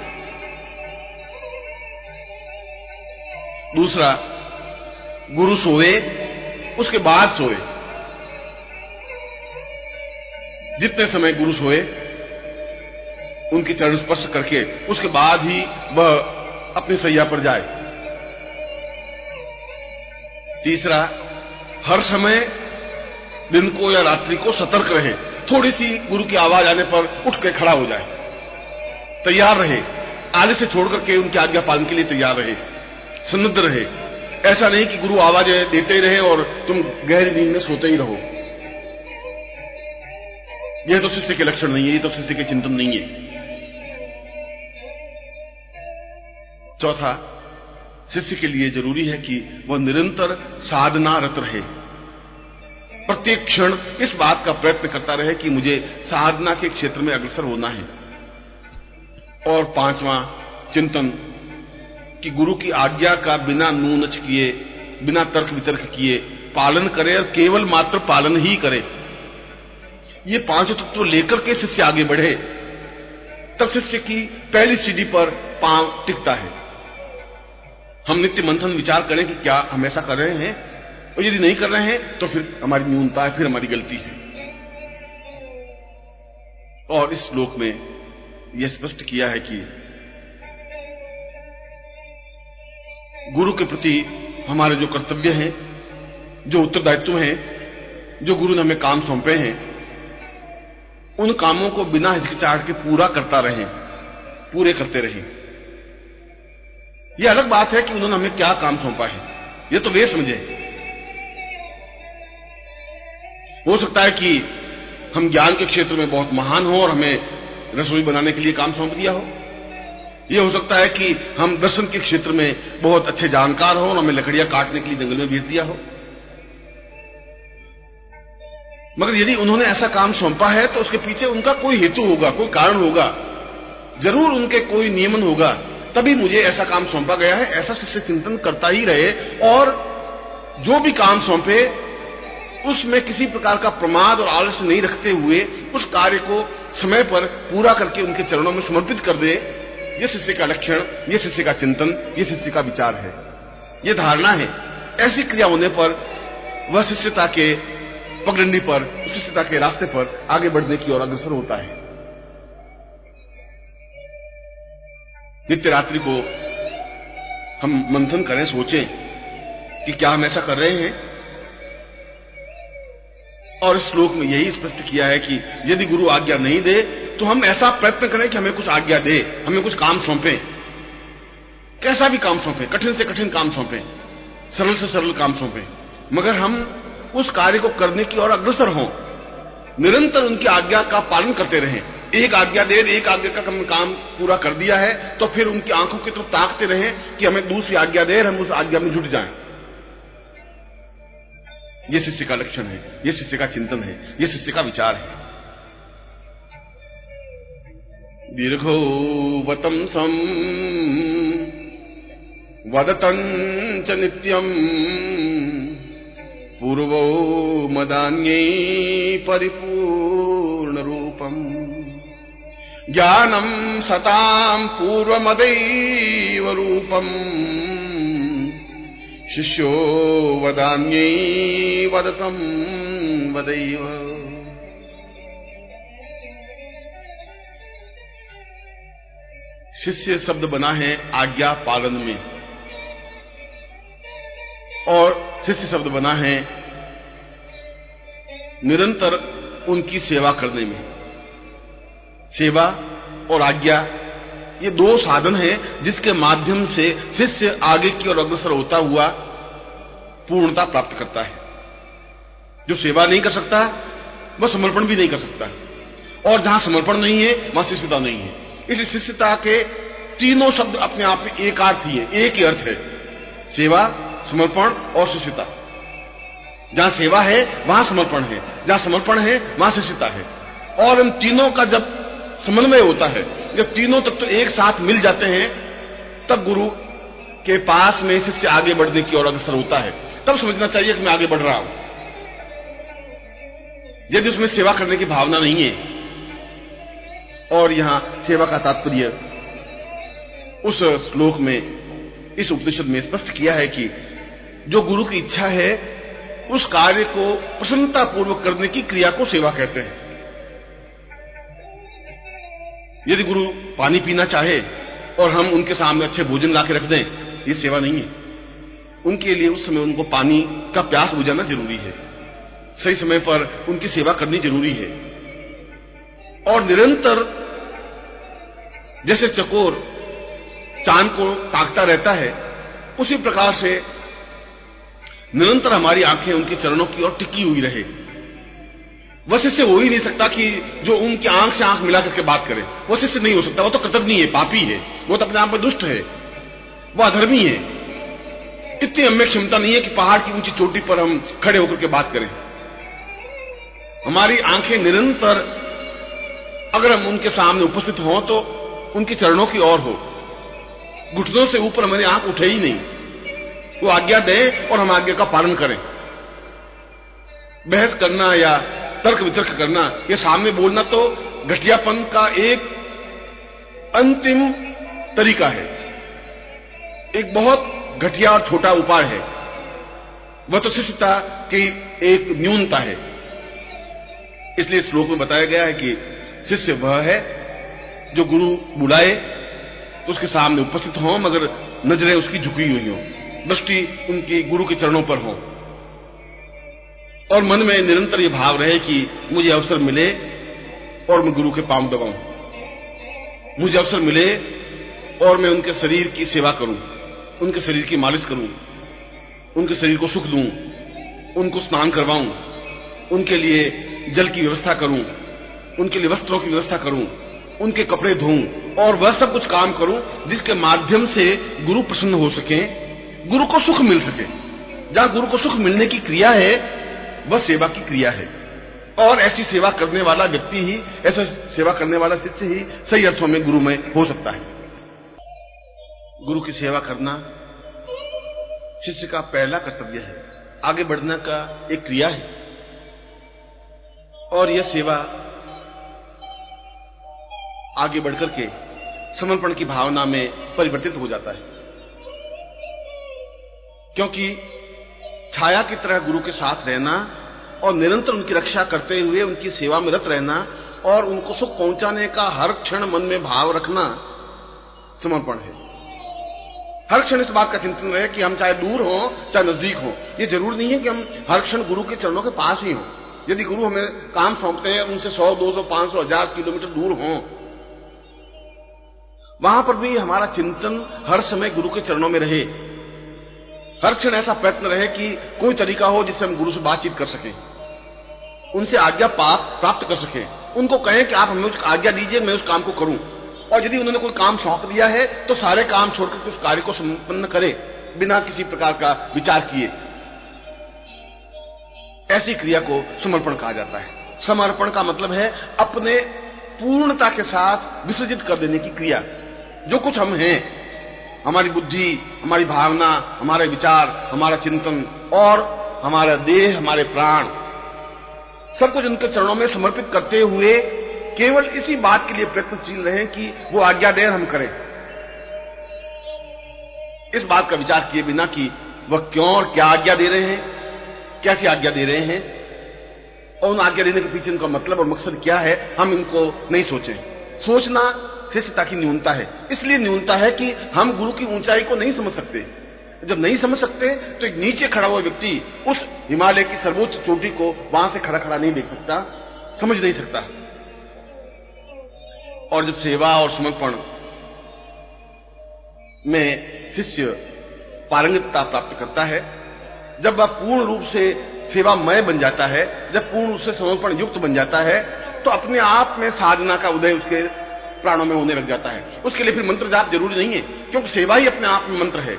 दूसरा, गुरु सोए उसके बाद सोए। जितने समय गुरु सोए उनकी चरण स्पर्श करके उसके बाद ही वह अपनी सैया पर जाए। तीसरा, हर समय दिन को या रात्रि को सतर्क रहे। थोड़ी सी गुरु की आवाज आने पर उठ के खड़ा हो जाए, तैयार रहे, आगे से छोड़ करके उनकी आज्ञा पालन के लिए तैयार रहे, सन्नद्ध रहे। ऐसा नहीं कि गुरु आवाजें देते ही रहे और तुम गहरी नींद में सोते ही रहो। यह तो शिष्य के लक्षण नहीं है, ये तो शिष्य के चिंतन नहीं है। चौथा, शिष्य के लिए जरूरी है कि वह निरंतर साधनारत रहे, प्रत्येक क्षण इस बात का प्रयत्न करता रहे कि मुझे साधना के क्षेत्र में अग्रसर होना है। और पांचवां चिंतन कि गुरु की आज्ञा का बिना नूनच किए, बिना तर्क वितर्क किए पालन करे और केवल मात्र पालन ही करे। ये पांचों तत्व लेकर के शिष्य आगे बढ़े, तब शिष्य की पहली सीढ़ी पर पांव टिकता है। हम नित्य मंथन विचार करें कि क्या हम ऐसा कर रहे हैं, और यदि नहीं कर रहे हैं तो फिर हमारी न्यूनता है, फिर हमारी गलती है। और इस श्लोक में यह स्पष्ट किया है कि गुरु के प्रति हमारे जो कर्तव्य हैं, जो उत्तरदायित्व हैं, जो गुरु ने हमें काम सौंपे हैं, उन कामों को बिना हिचकिचाहट के पूरा करता रहें, पूरे करते रहें। यह अलग बात है कि उन्होंने हमें क्या काम सौंपा है, यह तो वे समझे। हो सकता है कि हम ज्ञान के क्षेत्र में बहुत महान हो और हमें रसोई बनाने के लिए काम सौंप दिया हो। यह हो सकता है कि हम दर्शन के क्षेत्र में बहुत अच्छे जानकार हो और हमें लकड़ियां काटने के लिए जंगल में भेज दिया हो। मगर यदि उन्होंने ऐसा काम सौंपा है तो उसके पीछे उनका कोई हेतु होगा, कोई कारण होगा, जरूर उनके कोई नियमन होगा, तभी मुझे ऐसा काम सौंपा गया है। ऐसा शिष्य चिंतन करता ही रहे और जो भी काम सौंपे उसमें किसी प्रकार का प्रमाद और आलस्य नहीं रखते हुए उस कार्य को समय पर पूरा करके उनके चरणों में समर्पित कर दे। यह शिष्य का लक्षण, यह शिष्य का चिंतन, यह शिष्य का विचार है, यह धारणा है। ऐसी क्रिया होने पर वह शिष्यता के पगडंडी पर, शिष्यता के रास्ते पर आगे बढ़ने की ओर अग्रसर होता है। नित्य रात्रि को हम मंथन करें, सोचें कि क्या हम ऐसा कर रहे हैं। और इस श्लोक में यही स्पष्ट किया है कि यदि गुरु आज्ञा नहीं दे तो हम ऐसा प्रयत्न करें कि हमें कुछ आज्ञा दे, हमें कुछ काम सौंपे, कैसा भी काम सौंपे, कठिन से कठिन काम सौंपे, सरल से सरल काम सौंपे, मगर हम उस कार्य को करने की ओर अग्रसर हों, निरंतर उनकी आज्ञा का पालन करते रहें। एक आज्ञा दे, एक आज्ञा का काम पूरा कर दिया है तो फिर उनकी आंखों की तरफ ताकते रहें कि हमें दूसरी आज्ञा दे, हम उस आज्ञा में जुट जाएं। यह शिष्य का लक्षण है, यह शिष्य का चिंतन है, यह शिष्य का विचार है। दीर्घोवतं सं वदतं च नित्यं पूर्वो मदान्यै परिपूर्ण रूपम् ज्ञानं सतां पूर्वमदैव रूपम् शिष्यो वदान्यै वदतं वदैव। शिष्य शब्द बना है आज्ञा पालन में, और शिष्य शब्द बना है निरंतर उनकी सेवा करने में। सेवा और आज्ञा ये दो साधन हैं जिसके माध्यम से शिष्य आगे की ओर अग्रसर होता हुआ पूर्णता प्राप्त करता है। जो सेवा नहीं कर सकता वह समर्पण भी नहीं कर सकता, और जहां समर्पण नहीं है वहां शिष्यता नहीं है। इसलिए शिष्यता के तीनों शब्द अपने आप में एक अर्थ ही है, एक ही अर्थ है, सेवा, समर्पण और शिष्यता। जहां सेवा है वहां समर्पण है, जहां समर्पण है वहां शिष्यता है। और इन तीनों का जब समन्वय होता है, जब तीनों तत्व एक साथ मिल जाते हैं, तब गुरु के पास में शिष्य आगे बढ़ने की ओर अग्रसर होता है। तब समझना चाहिए कि मैं आगे बढ़ रहा हूं। यदि उसमें सेवा करने की भावना नहीं है, और यहां सेवा का तात्पर्य उस श्लोक में, इस उपनिषद में स्पष्ट किया है कि जो गुरु की इच्छा है उस कार्य को प्रसन्नता पूर्वक करने की क्रिया को सेवा कहते हैं। यदि गुरु पानी पीना चाहे और हम उनके सामने अच्छे भोजन लाके रख दें, ये सेवा नहीं है। उनके लिए उस समय उनको पानी का प्यास बुझाना जरूरी है, सही समय पर उनकी सेवा करनी जरूरी है। और निरंतर जैसे चकोर चांद को ताकता रहता है, उसी प्रकार से निरंतर हमारी आंखें उनके चरणों की ओर टिकी हुई रहे। वह शिष्य हो ही नहीं सकता कि जो उनकी आंख से आंख मिला करके बात करे, वो शिष्य नहीं हो सकता। वो तो कृतज्ञ है, पापी है, वो तो अपने आप में दुष्ट है, वो अधर्मी है। इतनी हमें क्षमता नहीं है कि पहाड़ की ऊंची चोटी पर हम खड़े होकर के बात करें। हमारी आंखें निरंतर अगर हम उनके सामने उपस्थित हों तो उनके चरणों की ओर हो, घुटनों से ऊपर हमारी आंख उठे ही नहीं। वो आज्ञा दें और हम आज्ञा का पालन करें। बहस करना या तर्क वितर्क करना, ये सामने बोलना तो घटियापन का एक अंतिम तरीका है, एक बहुत घटिया और छोटा उपाय है। वह तो शिष्यता की एक न्यूनता है। इसलिए श्लोक में बताया गया है कि शिष्य वह है जो गुरु बुलाए तो उसके सामने उपस्थित हो, मगर नजरें उसकी झुकी हुई हों, दृष्टि उनकी गुरु के चरणों पर हो, और मन में निरंतर ये भाव रहे कि मुझे अवसर मिले और मैं गुरु के पांव दबाऊं, मुझे अवसर मिले और मैं उनके शरीर की सेवा करूं, उनके शरीर की मालिश करूं, उनके शरीर को सुख दूं, उनको स्नान करवाऊं, उनके लिए जल की व्यवस्था करूं, उनके लिए वस्त्रों की व्यवस्था करूं, उनके कपड़े धोऊं, और वह सब कुछ काम करूं जिसके माध्यम से गुरु प्रसन्न हो सके, गुरु को सुख मिल सके। जहां गुरु को सुख मिलने की क्रिया है वह सेवा की क्रिया है, और ऐसी सेवा करने वाला व्यक्ति ही, ऐसा सेवा करने वाला शिष्य ही सही अर्थों में गुरु में हो सकता है। गुरु की सेवा करना शिष्य का पहला कर्तव्य है, आगे बढ़ने का एक क्रिया है, और यह सेवा आगे बढ़कर के समर्पण की भावना में परिवर्तित हो जाता है। क्योंकि छाया की तरह गुरु के साथ रहना और निरंतर उनकी रक्षा करते हुए उनकी सेवा में रत रहना और उनको सुख पहुंचाने का हर क्षण मन में भाव रखना समर्पण है। हर क्षण इस बात का चिंतन रहे कि हम चाहे दूर हों चाहे नजदीक हों, ये जरूर नहीं है कि हम हर क्षण गुरु के चरणों के पास ही हों। यदि गुरु हमें काम सौंपते हैं, उनसे 100, 200, 500, 1000 किलोमीटर दूर हों, वहां पर भी हमारा चिंतन हर समय गुरु के चरणों में रहे। हर क्षण ऐसा प्रयत्न रहे कि कोई तरीका हो जिससे हम गुरु से बातचीत कर सकें, उनसे आज्ञा प्राप्त कर सकें, उनको कहें कि आप हमें उस आज्ञा दीजिए, मैं उस काम को करूं। और यदि उन्होंने कोई काम सौंप दिया है तो सारे काम छोड़कर उस कार्य को संपन्न करें बिना किसी प्रकार का विचार किए। ऐसी क्रिया को समर्पण कहा जाता है। समर्पण का मतलब है अपने पूर्णता के साथ विसर्जित कर देने की क्रिया। जो कुछ हम हैं, हमारी बुद्धि, हमारी भावना, हमारे विचार, हमारा चिंतन और हमारा देह, हमारे प्राण, सब कुछ उनके चरणों में समर्पित करते हुए केवल इसी बात के लिए प्रयत्नशील रहें कि वो आज्ञा दें, हम करें। इस बात का विचार किए बिना कि वह क्यों और क्या आज्ञा दे रहे हैं, कैसी आज्ञा दे रहे हैं और उन आज्ञा देने के पीछे उनका मतलब और मकसद क्या है, हम इनको नहीं सोचें। सोचना शिष्यता की न्यूनता है। इसलिए न्यूनता है कि हम गुरु की ऊंचाई को नहीं समझ सकते। जब नहीं समझ सकते तो एक नीचे खड़ा हुआ व्यक्ति उस हिमालय की सर्वोच्च चोटी को वहां से खड़ा खड़ा नहीं देख सकता, समझ नहीं सकता। और जब सेवा और समर्पण में शिष्य पारंगतता प्राप्त करता है, जब वह पूर्ण रूप से सेवामय बन जाता है, जब पूर्ण रूप से समर्पण युक्त बन जाता है, तो अपने आप में साधना का उदय उसके प्राणों में होने लग जाता है। उसके लिए फिर मंत्र जाप जरूरी नहीं है, क्योंकि सेवा ही अपने आप में मंत्र है,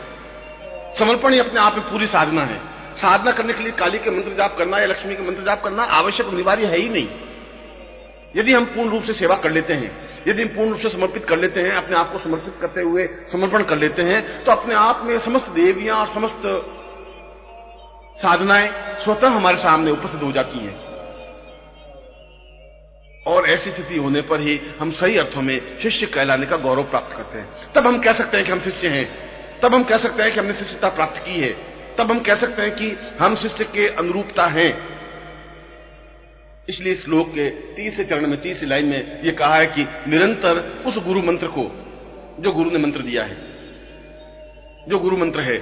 समर्पण ही अपने आप में पूरी साधना है। साधना करने के लिए काली के मंत्र जाप करना या लक्ष्मी के मंत्र जाप करना आवश्यक अनिवार्य है ही नहीं। यदि हम पूर्ण रूप से सेवा कर लेते हैं, यदि हम पूर्ण रूप से समर्पित कर लेते हैं, अपने आप को समर्पित करते हुए समर्पण कर लेते हैं, तो अपने आप में समस्त देवियां और समस्त साधनाएं स्वतः हमारे सामने उपस्थित हो जाती हैं। और ऐसी स्थिति होने पर ही हम सही अर्थों में शिष्य कहलाने का गौरव प्राप्त करते हैं। तब हम कह सकते हैं कि हम शिष्य हैं, तब हम कह सकते हैं कि हमने शिष्यता प्राप्त की है, तब हम कह सकते हैं कि हम शिष्य के अनुरूपता हैं। इसलिए श्लोक के 30 चरण में 30 लाइन में यह कहा है कि निरंतर उस गुरु मंत्र को, जो गुरु ने मंत्र दिया है, जो गुरु मंत्र है,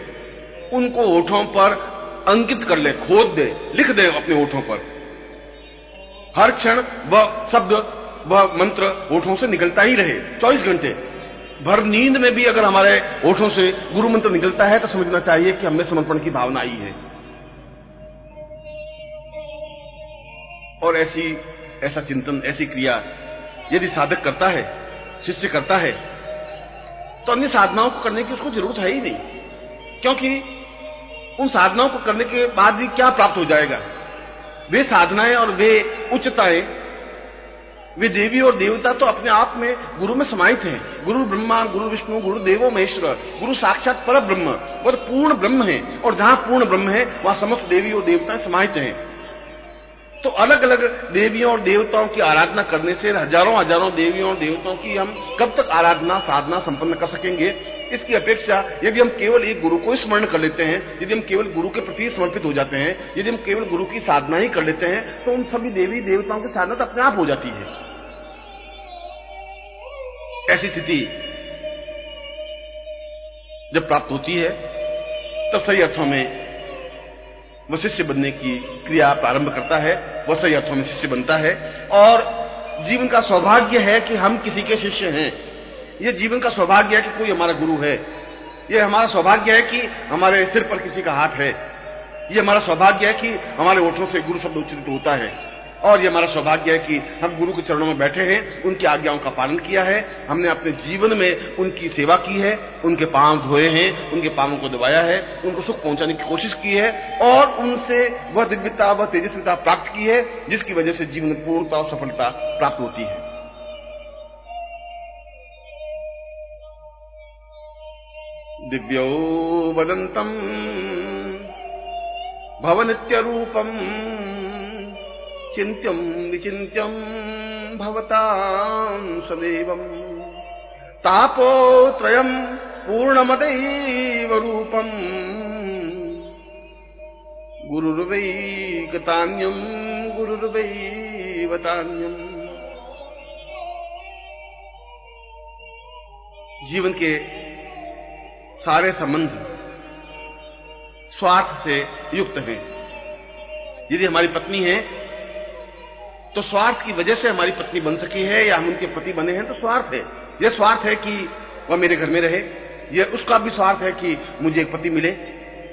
उनको होठों पर अंकित कर ले, खोद दे, लिख दे अपने होठों पर। हर क्षण वह शब्द, वह मंत्र होठों से निकलता ही रहे, 24 घंटे भर नींद में भी अगर हमारे होठों से गुरु मंत्र निकलता है तो समझना चाहिए कि हमें समर्पण की भावना आई है। और ऐसा चिंतन, ऐसी क्रिया यदि साधक करता है, शिष्य करता है, तो अन्य साधनाओं को करने की उसको जरूरत है ही नहीं, क्योंकि उन साधनाओं को करने के बाद भी क्या प्राप्त हो जाएगा। वे साधनाएं और वे उच्चताएं, वे देवी और देवता तो अपने आप में गुरु में समाहित हैं। गुरु ब्रह्मा, गुरु विष्णु, गुरु देवो महेश्वर, गुरु साक्षात पर ब्रह्म, वह तो पूर्ण ब्रह्म है। और जहां पूर्ण ब्रह्म है वहां समस्त देवी और देवताएं समाहित हैं। तो अलग अलग देवियों और देवताओं की आराधना करने से हजारों हजारों देवियों और देवताओं की हम कब तक आराधना साधना संपन्न कर सकेंगे। इसकी अपेक्षा यदि हम केवल एक गुरु को स्मरण कर लेते हैं, यदि हम केवल गुरु के प्रति समर्पित हो जाते हैं, यदि हम केवल गुरु की साधना ही कर लेते हैं, तो उन सभी देवी देवताओं की साधना तो अपने आप हो जाती है। ऐसी स्थिति जब प्राप्त होती है तब सही अर्थों में वह शिष्य बनने की क्रिया प्रारंभ करता है, वह सही अर्थों में शिष्य बनता है। और जीवन का सौभाग्य है कि हम किसी के शिष्य हैं। यह जीवन का सौभाग्य है कि कोई हमारा गुरु है। यह हमारा सौभाग्य है कि हमारे सिर पर किसी का हाथ है। यह हमारा सौभाग्य है कि हमारे होठों से गुरु शब्द उच्चारित होता है। और यह हमारा सौभाग्य है कि हम गुरु के चरणों में बैठे हैं, उनकी आज्ञाओं का पालन किया है, हमने अपने जीवन में उनकी सेवा की है, उनके पांव धोए हैं, उनके पांवों को दबाया है, उनको सुख पहुंचाने की कोशिश की है और उनसे वह दिव्यता, वह तेजस्विता प्राप्त की है जिसकी वजह से जीवन में पूर्णता और सफलता प्राप्त होती है। दिव्यो वदन्तम् भवनित्य रूपम् चिन्त्यं विचिन्त्यं भवतां सदैवम् तापोत्रयं पूर्णमदैव रूपम् गुरुर्वैकतान्यं गुरुर्वैवतान्यम्। जीवन के सारे संबंध स्वार्थ से युक्त हैं। यदि हमारी पत्नी है तो स्वार्थ की वजह से हमारी पत्नी बन सकी है या हम उनके पति बने हैं तो स्वार्थ है। यह स्वार्थ है कि वह मेरे घर में रहे, यह उसका भी स्वार्थ है कि मुझे एक पति मिले,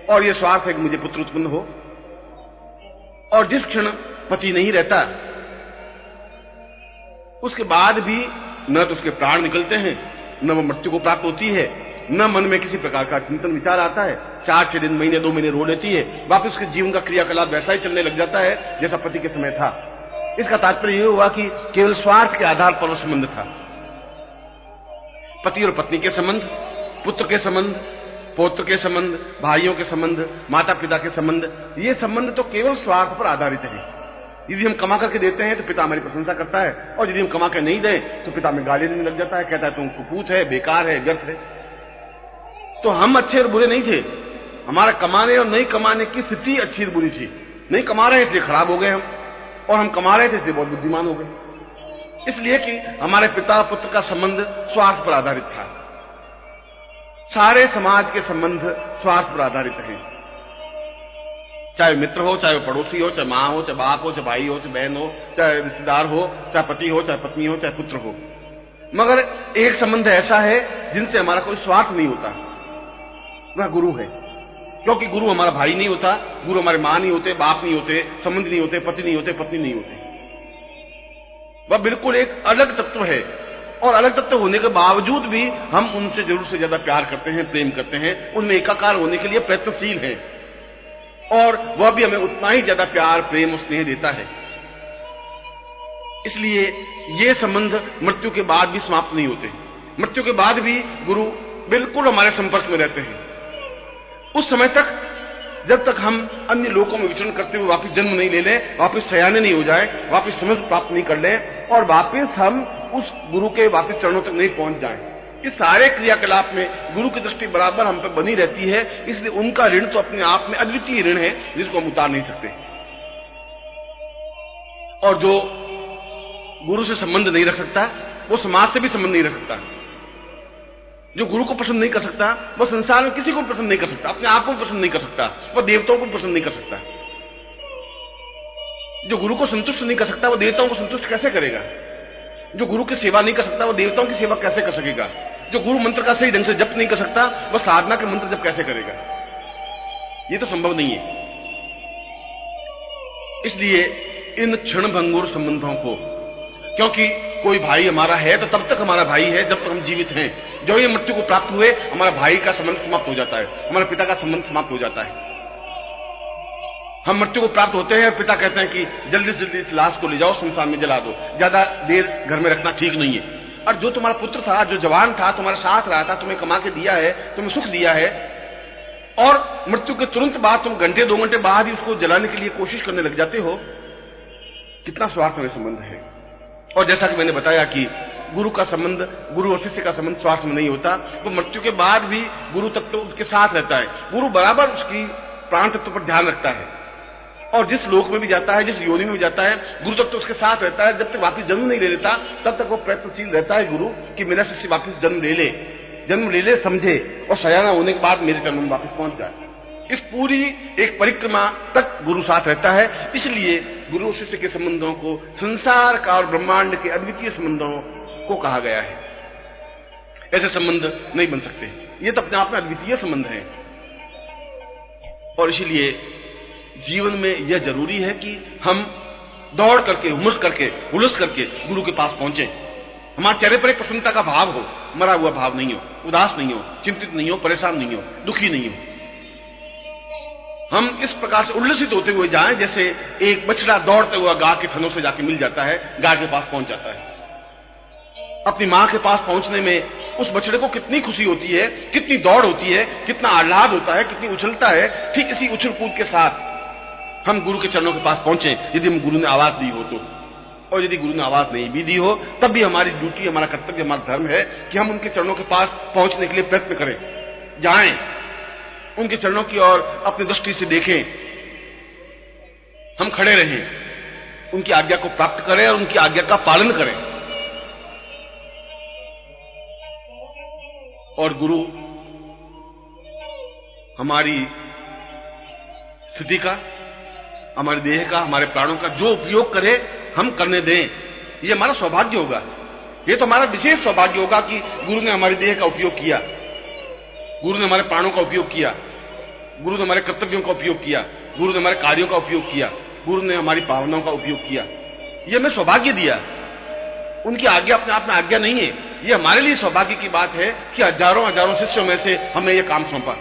और ये स्वार्थ है कि मुझे पुत्र उत्पन्न हो। और जिस क्षण पति नहीं रहता उसके बाद भी न तो उसके प्राण निकलते हैं, न वो मृत्यु को प्राप्त होती है, न मन में किसी प्रकार का चिंतन विचार आता है। 4-6 दिन, महीने, 2 महीने रो लेती है, वापस उसके जीवन का क्रियाकलाप वैसा ही चलने लग जाता है जैसा पति के समय था। इसका तात्पर्य यह हुआ कि केवल स्वार्थ के आधार पर संबंध था। पति और पत्नी के संबंध, पुत्र के संबंध, पौत्र के संबंध, भाइयों के संबंध, माता पिता के संबंध, ये संबंध तो केवल स्वार्थ पर आधारित है। यदि हम कमा करके देते हैं तो पिता हमारी प्रशंसा करता है, और यदि हम कमा के नहीं दें तो पिता में गाली देने लग जाता है, कहता है तुम कुपूत है, बेकार है, व्यर्थ है। तो हम अच्छे और बुरे नहीं थे, हमारा कमाने और नहीं कमाने की स्थिति अच्छी और बुरी थी। नहीं कमा रहे इसलिए खराब हो गए हम, और हम कमा रहे थे इसलिए बहुत बुद्धिमान हो गए। इसलिए कि हमारे पिता पुत्र का संबंध स्वार्थ पर आधारित था। सारे समाज के संबंध स्वार्थ पर आधारित हैं, चाहे मित्र हो, चाहे पड़ोसी हो, चाहे मां हो, चाहे बाप हो, चाहे भाई हो, चाहे बहन हो, चाहे रिश्तेदार हो, चाहे पति हो, चाहे पत्नी हो, चाहे पुत्र हो। मगर एक संबंध ऐसा है जिनसे हमारा कोई स्वार्थ नहीं होता, वह गुरु है। क्योंकि गुरु हमारा भाई नहीं होता, गुरु हमारे मां नहीं होते, बाप नहीं होते, संबंध नहीं होते, पति नहीं होते, पत्नी नहीं होते। वह बिल्कुल एक अलग तत्व है, और अलग तत्व होने के बावजूद भी हम उनसे जरूर से ज्यादा प्यार करते हैं, प्रेम करते हैं, उनमें एकाकार होने के लिए प्रयत्नशील हैं, और वह भी हमें उतना ही ज्यादा प्यार, प्रेम और स्नेह देता है। इसलिए ये संबंध मृत्यु के बाद भी समाप्त नहीं होते। मृत्यु के बाद भी गुरु बिल्कुल हमारे संपर्क में रहते हैं, उस समय तक जब तक हम अन्य लोकों में विचरण करते हुए वापस जन्म नहीं ले लें, वापस सयाने नहीं हो जाए, वापस समझ प्राप्त नहीं कर लें, और वापस हम उस गुरु के वापस चरणों तक नहीं पहुंच जाएं। इस सारे क्रियाकलाप में गुरु की दृष्टि बराबर हम पर बनी रहती है। इसलिए उनका ऋण तो अपने आप में अद्वितीय ऋण है, जिसको हम उतार नहीं सकते। और जो गुरु से संबंध नहीं रख सकता वो समाज से भी संबंध नहीं रख सकता। जो गुरु को पसंद नहीं कर सकता वह संसार में किसी को पसंद नहीं कर सकता, अपने आप को भी पसंद नहीं कर सकता, वह देवताओं को पसंद नहीं कर सकता। जो गुरु को संतुष्ट नहीं कर सकता वह देवताओं को संतुष्ट कैसे करेगा? जो गुरु की सेवा नहीं कर सकता वह देवताओं की सेवा कैसे कर सकेगा? जो गुरु मंत्र का सही ढंग से जप नहीं कर सकता वह साधना के मंत्र जप कैसे करेगा? यह तो संभव नहीं है। इसलिए इन क्षण भंगुर संबंधों को, क्योंकि कोई भाई हमारा है तो तब तक हमारा भाई है जब तक हम जीवित हैं। जो ये मृत्यु को प्राप्त हुए हमारा भाई का संबंध समाप्त हो जाता है, हमारे पिता का संबंध समाप्त हो जाता है। हम मृत्यु को प्राप्त होते हैं और पिता कहते हैं कि जल्दी से जल्दी इस लाश को ले जाओ, शमशान में जला दो, ज्यादा देर घर में रखना ठीक नहीं है। और जो तुम्हारा पुत्र था, जो जवान था, तुम्हारे साथ रहा था, तुम्हें कमा के दिया है, तुम्हें सुख दिया है, और मृत्यु के तुरंत बाद तुम घंटे 2 घंटे बाद ही उसको जलाने के लिए कोशिश करने लग जाते हो। कितना स्वार्थमय संबंध है। और जैसा कि मैंने बताया कि गुरु का संबंध, गुरु और शिष्य का संबंध स्वार्थ में नहीं होता, वो मृत्यु के बाद भी गुरु तक तो उसके साथ रहता है। गुरु बराबर उसकी प्राण तत्व पर ध्यान रखता है, और जिस लोक में भी जाता है, जिस योनि में भी जाता है, गुरु तक तो उसके साथ रहता है। जब तक वापिस जन्म नहीं ले लेता तब तक वो प्रयत्नशील रहता है गुरु कि मेरा शिष्य वापिस जन्म ले ले, समझे, और सयाना होने के बाद मेरे चरणों में वापिस पहुंच जाए। इस पूरी एक परिक्रमा तक गुरु साथ रहता है। इसलिए गुरु शिष्य के संबंधों को संसार का और ब्रह्मांड के अद्वितीय संबंधों को कहा गया है। ऐसे संबंध नहीं बन सकते, ये तो अपने आप में अद्वितीय संबंध है। और इसीलिए जीवन में यह जरूरी है कि हम दौड़ करके, हुलस करके गुरु के पास पहुंचे। हमारे चेहरे पर एक प्रसन्नता का भाव हो, मरा हुआ भाव नहीं हो, उदास नहीं हो, चिंतित नहीं हो, परेशान नहीं हो, दुखी नहीं हो। हम इस प्रकार से उल्लसित होते हुए जाएं जैसे एक बछड़ा दौड़ते हुआ गाय के थनों से जाके मिल जाता है, गाय के पास पहुंच जाता है। अपनी मां के पास पहुंचने में उस बछड़े को कितनी खुशी होती है, कितनी दौड़ होती है, कितना आह्लाद होता है, कितनी उछलता है। ठीक इसी उछल कूद के साथ हम गुरु के चरणों के पास पहुंचे, यदि हम गुरु ने आवाज दी हो तो। और यदि गुरु ने आवाज नहीं भी दी हो तब भी हमारी ड्यूटी, हमारा कर्तव्य, हमारा धर्म है कि हम उनके चरणों के पास पहुंचने के लिए प्रयत्न करें, जाएं, उनके चरणों की ओर अपनी दृष्टि से देखें, हम खड़े रहें, उनकी आज्ञा को प्राप्त करें और उनकी आज्ञा का पालन करें। और गुरु हमारी स्थिति का, हमारे देह का, हमारे प्राणों का जो उपयोग करे हम करने दें, ये हमारा सौभाग्य होगा। ये तो हमारा विशेष सौभाग्य होगा कि गुरु ने हमारे देह का उपयोग किया, गुरु ने हमारे प्राणों का उपयोग किया। गुरु ने हमारे कर्तव्यों का उपयोग किया, गुरु ने हमारे कार्यों का उपयोग किया, गुरु ने हमारी भावनाओं का उपयोग किया। ये हमें सौभाग्य दिया। उनकी आज्ञा अपने आप में आज्ञा नहीं है। ये हमारे लिए सौभाग्य की बात है कि हजारों हजारों शिष्यों में से हमें यह काम सौंपा।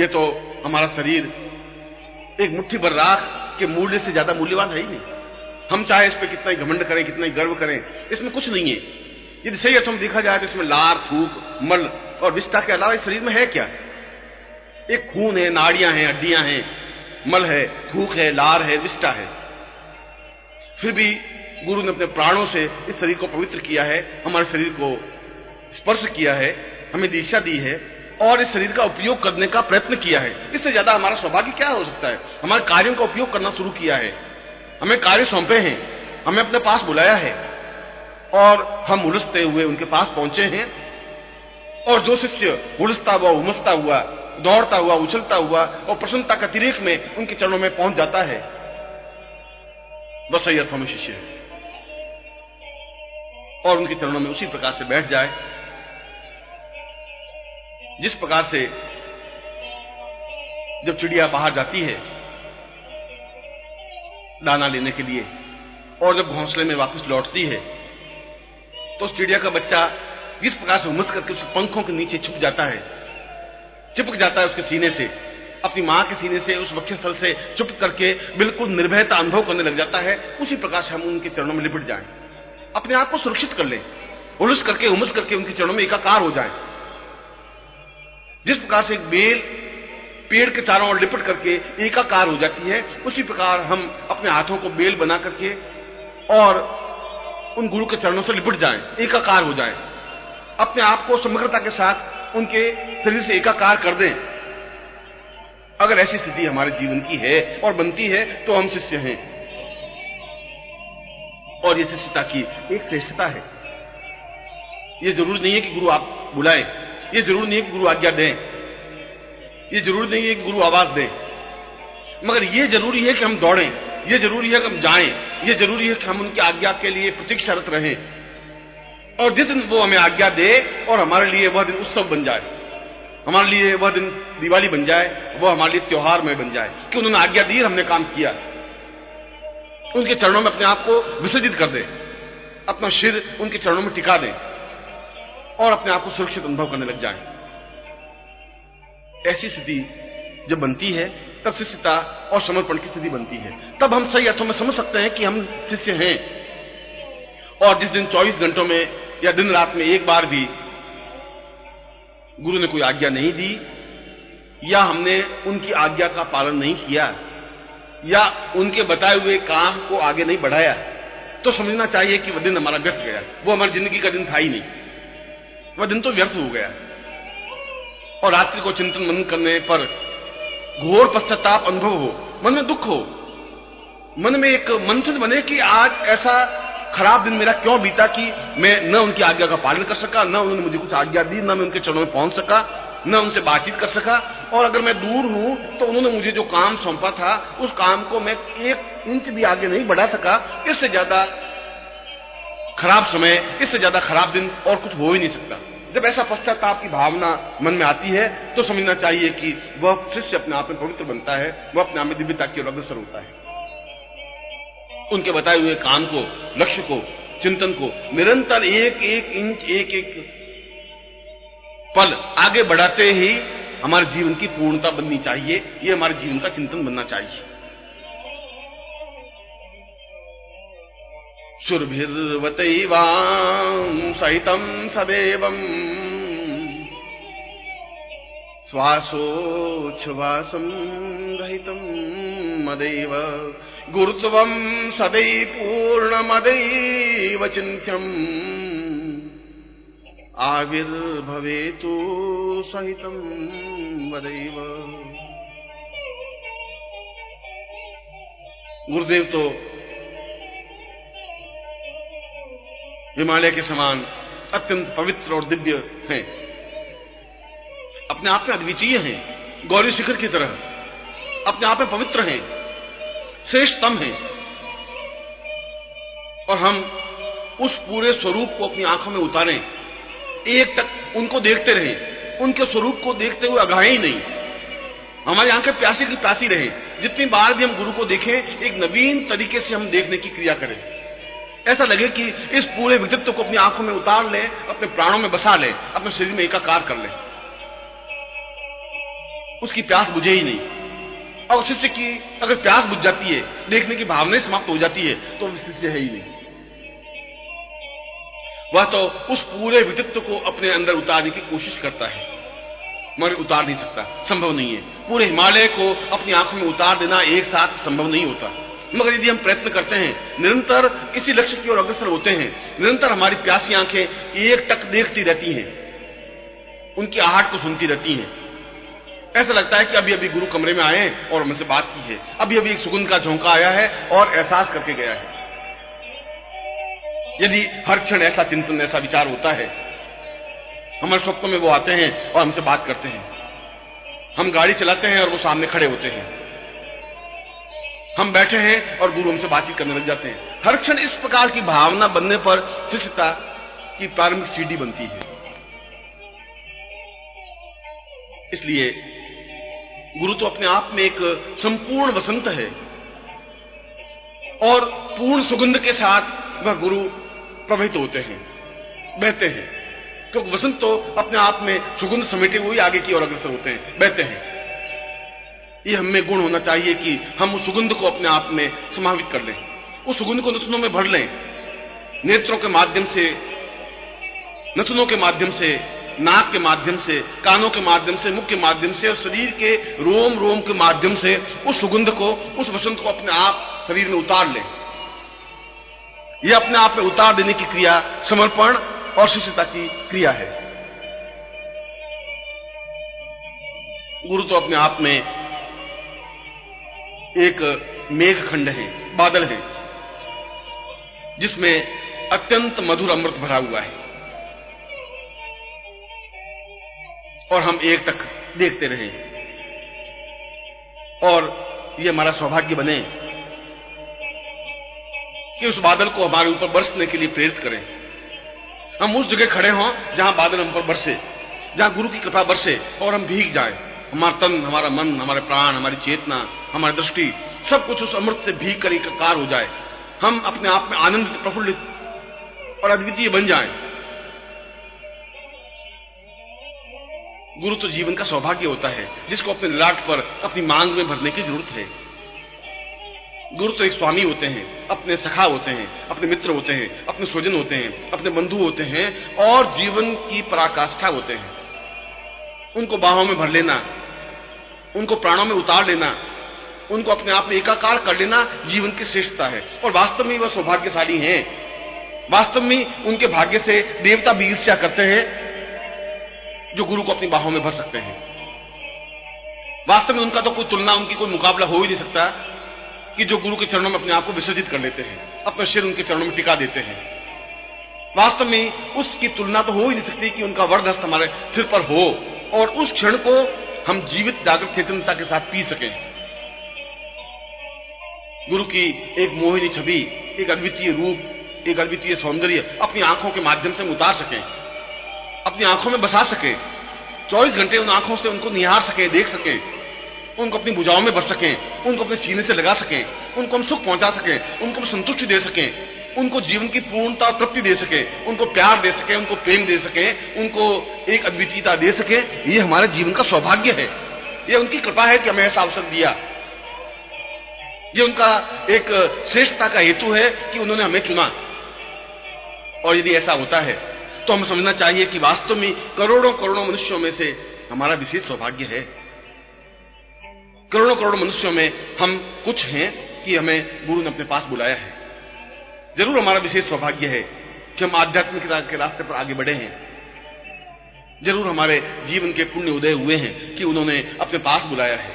ये तो हमारा शरीर एक मुट्ठी भर राख के मूल्य से ज्यादा मूल्यवान है ही नहीं। हम चाहे इस पे कितना ही घमंड करें, कितना ही गर्व करें, इसमें कुछ नहीं है। यदि सही अर्थों में देखा जाए तो इसमें लार, थूक, मल और विष्ठा के अलावा इस शरीर में है क्या? एक खून है, नाड़ियां हैं, हड्डियां हैं, मल है, थूक है, लार है, विष्ठा है। फिर भी गुरु ने अपने प्राणों से इस शरीर को पवित्र किया है, हमारे शरीर को स्पर्श किया है, हमें दीक्षा दी है और इस शरीर का उपयोग करने का प्रयत्न किया है। इससे ज्यादा हमारा सौभाग्य क्या हो सकता है? हमारे कार्यों का उपयोग करना शुरू किया है, हमें कार्य सौंपे हैं, हमें अपने पास बुलाया है और हम उलझते हुए उनके पास पहुंचे हैं। और जो शिष्य उलझता हुआ, उमसता हुआ, दौड़ता हुआ, उछलता हुआ और प्रसन्नता के अतिरेक में उनके चरणों में पहुंच जाता है, वह सही अर्थों में शिष्य है। और उनके चरणों में उसी प्रकार से बैठ जाए जिस प्रकार से जब चिड़िया बाहर जाती है दाना लेने के लिए और जब घोंसले में वापस लौटती है तो उस चिड़िया का बच्चा जिस प्रकार से उमस करके उसके पंखों के नीचे छुप जाता है, चिपक जाता है उसके सीने से, अपनी मां के सीने से, उस वक्षस्थल से चुप करके बिल्कुल निर्भयता अनुभव करने लग जाता है, उसी प्रकार से हम उनके चरणों में लिपट जाएं, अपने आप को सुरक्षित कर लें, उलझ करके, उमस करके उनके चरणों में एकाकार हो जाएं। जिस प्रकार से एक बेल पेड़ के चारों ओर लिपट करके एकाकार हो जाती है, उसी प्रकार हम अपने हाथों को बेल बना करके और उन गुरु के चरणों से लिपट जाएं, एकाकार हो जाएं, अपने आप को समग्रता के साथ उनके शरीर से एकाकार कर दें। अगर ऐसी स्थिति हमारे जीवन की है और बनती है तो हम शिष्य हैं। और यह शिष्यता की एक श्रेष्ठता है। यह जरूरी नहीं है कि गुरु आप बुलाएं, यह जरूरी नहीं है कि गुरु आज्ञा दें, यह जरूरी नहीं है कि गुरु आवाज दें, मगर यह जरूरी है कि हम दौड़ें, यह जरूरी है कि हम जाएं, यह जरूरी है कि हम उनकी आज्ञा के लिए प्रतीक्षारत रहें। और जिस दिन वो हमें आज्ञा दे और हमारे लिए वह दिन उत्सव बन जाए, हमारे लिए वह दिन दिवाली बन जाए, वह हमारे लिए त्योहार में बन जाए कि उन्होंने आज्ञा दी, हमने काम किया। उनके चरणों में अपने आप को विसर्जित कर दें, अपना सिर उनके चरणों में टिका दें और अपने आप को सुरक्षित अनुभव करने लग जाएं। ऐसी स्थिति जब बनती है तब शिष्यता और समर्पण की स्थिति बनती है। तब हम सही अर्थों में समझ सकते हैं कि हम शिष्य हैं। और जिस दिन 24 घंटों में या दिन रात में एक बार भी गुरु ने कोई आज्ञा नहीं दी या हमने उनकी आज्ञा का पालन नहीं किया या उनके बताए हुए काम को आगे नहीं बढ़ाया, तो समझना चाहिए कि वह दिन हमारा व्यर्थ गया। वो हमारी जिंदगी का दिन था ही नहीं, वह दिन तो व्यर्थ हो गया। और रात्रि को चिंतन मनन करने पर घोर पश्चाताप अनुभव हो, मन में दुख हो, मन में एक मंथन बने कि आज ऐसा खराब दिन मेरा क्यों बीता कि मैं न उनकी आज्ञा का पालन कर सका, न उन्होंने मुझे कुछ आज्ञा दी, न मैं उनके चरणों में पहुंच सका, न उनसे बातचीत कर सका। और अगर मैं दूर हूं तो उन्होंने मुझे जो काम सौंपा था उस काम को मैं 1 इंच भी आगे नहीं बढ़ा सका। इससे ज्यादा खराब समय, इससे ज्यादा खराब दिन और कुछ हो ही नहीं सकता। जब ऐसा पश्चाताप की भावना मन में आती है तो समझना चाहिए कि वह शिष्य अपने आप में पवित्र बनता है, वह अपने आप में दिव्यता की ओर अग्रसर होता है। उनके बताए हुए काम को, लक्ष्य को, चिंतन को निरंतर एक एक इंच, एक एक पल आगे बढ़ाते ही हमारे जीवन की पूर्णता बननी चाहिए। ये हमारे जीवन का चिंतन बनना चाहिए। सुरभिर्वतैवां सहितं सदैवं श्वासोच्छ्वासं गहितं मदैव गुरुत्वं सदै पूर्णमदैव चिन्त्यम् आविर्भवेतु सहितं वदैव। गुरुदेव तो हिमालय के समान अत्यंत पवित्र और दिव्य हैं, अपने आप में अद्वितीय हैं, गौरी शिखर की तरह अपने आप में पवित्र हैं, श्रेष्ठतम हैं। और हम उस पूरे स्वरूप को अपनी आंखों में उतारें, एक तक उनको देखते रहें, उनके स्वरूप को देखते हुए अघाए ही नहीं, हमारी आंखें प्यासी की प्यासी रहे। जितनी बार भी हम गुरु को देखें, एक नवीन तरीके से हम देखने की क्रिया करें। ऐसा लगे कि इस पूरे व्यक्तित्व को अपनी आंखों में उतार लें, अपने प्राणों में बसा लें, अपने शरीर में एकाकार कर लें। उसकी प्यास बुझे ही नहीं। और शिष्य की अगर प्यास बुझ जाती है, देखने की भावना समाप्त हो जाती है, तो शिष्य है ही नहीं। वह तो उस पूरे व्यक्तित्व को अपने अंदर उतारने की कोशिश करता है, मगर उतार नहीं सकता, संभव नहीं है। पूरे हिमालय को अपनी आंखों में उतार देना एक साथ संभव नहीं होता। मगर यदि हम प्रयत्न करते हैं, निरंतर इसी लक्ष्य की ओर अग्रसर होते हैं, निरंतर हमारी प्यासी आंखें एक टक देखती रहती हैं, उनकी आहट को सुनती रहती हैं। ऐसा लगता है कि अभी अभी गुरु कमरे में आए और हमसे बात की है, अभी अभी एक सुगंध का झोंका आया है और एहसास करके गया है। यदि हर क्षण ऐसा चिंतन, ऐसा विचार होता है, हमारे स्वप्नों में वो आते हैं और हमसे बात करते हैं, हम गाड़ी चलाते हैं और वो सामने खड़े होते हैं, हम बैठे हैं और गुरु हमसे बातचीत करने लग जाते हैं। हर क्षण इस प्रकार की भावना बनने पर शिष्यता की प्रारंभिक सीढ़ी बनती है। इसलिए गुरु तो अपने आप में एक संपूर्ण वसंत है और पूर्ण सुगंध के साथ वह गुरु प्रवहित होते हैं, बहते हैं, क्योंकि वसंत तो अपने आप में सुगंध समेटे हुए आगे की ओर अग्रसर होते हैं, बहते हैं। ये हमें गुण होना चाहिए कि हम उस सुगंध को अपने आप में समावित कर लें, उस सुगंध को नथनों में भर लें, नेत्रों के माध्यम से, नथनों के माध्यम से, नाक के माध्यम से, कानों के माध्यम से, मुख के माध्यम से और शरीर के रोम रोम के माध्यम से उस सुगंध को, उस वसंत को अपने आप शरीर में उतार लें। यह अपने आप में उतार देने की क्रिया समर्पण और शिष्यता की क्रिया है। गुरु तो अपने आप में एक मेघखंड है, बादल है, जिसमें अत्यंत मधुर अमृत भरा हुआ है और हम एक टक देखते रहें और यह हमारा सौभाग्य बने कि उस बादल को हमारे ऊपर बरसने के लिए प्रेरित करें। हम उस जगह खड़े हों जहां बादल हम पर बरसे, जहां गुरु की कृपा बरसे और हम भीग जाएं। हमारा तन, हमारा मन, हमारे प्राण, हमारी चेतना, हमारी दृष्टि, सब कुछ उस अमृत से भीग कर एकाकार हो जाए। हम अपने आप में आनंदित, प्रफुल्लित और अद्वितीय बन जाएं। गुरु तो जीवन का सौभाग्य होता है, जिसको अपने ललाट पर, अपनी मांग में भरने की जरूरत है। गुरु तो एक स्वामी होते हैं, अपने सखा होते हैं, अपने मित्र होते हैं, अपने स्वजन होते हैं, अपने बंधु होते हैं और जीवन की पराकाष्ठा होते हैं। उनको बाहों में भर लेना, उनको प्राणों में उतार लेना, उनको अपने आप में एकाकार कर लेना जीवन की श्रेष्ठता है। और वास्तव में वह सौभाग्यशाली हैं। वास्तव में उनके भाग्य से देवता भी ईर्ष्या करते हैं जो गुरु को अपनी बाहों में भर सकते हैं। वास्तव में उनका तो कोई तुलना, उनकी कोई मुकाबला हो ही नहीं सकता कि जो गुरु के चरणों में अपने आप को विसर्जित कर लेते हैं, अपना सिर उनके चरणों में टिका देते हैं। वास्तव में उसकी तुलना तो हो ही नहीं सकती कि उनका वरदहस्त हमारे सिर पर हो और उस क्षण को हम जीवित जागृत चेतनता के साथ पी सकें। गुरु की एक मोहिनी छवि, एक अद्वितीय रूप, एक अद्वितीय सौंदर्य अपनी आंखों के माध्यम से हम उतार सकें, अपनी आंखों में बसा सकें, 24 घंटे उन आंखों से उनको निहार सकें, देख सकें, उनको अपनी भुजाओं में भर सकें, उनको अपने सीने से लगा सकें, उनको हम सुख पहुंचा सकें, उनको हम संतुष्टि दे सकें, उनको जीवन की पूर्णता और तृप्ति दे सकें, उनको प्यार दे सकें, उनको प्रेम दे सकें, उनको एक अद्वितीयता दे सकें। ये हमारे जीवन का सौभाग्य है। ये उनकी कृपा है कि हमें ऐसा अवसर दिया। ये उनका एक श्रेष्ठता का हेतु है कि उन्होंने हमें चुना। और यदि ऐसा होता है तो हमें समझना चाहिए कि वास्तव में करोड़ों करोड़ों मनुष्यों में से हमारा विशेष सौभाग्य है। करोड़ों करोड़ों मनुष्यों में हम कुछ हैं कि हमें गुरु ने अपने पास बुलाया है। जरूर हमारा विशेष सौभाग्य है कि हम आध्यात्मिकता के रास्ते पर आगे बढ़े हैं। जरूर हमारे जीवन के पुण्य उदय हुए हैं कि उन्होंने अपने पास बुलाया है,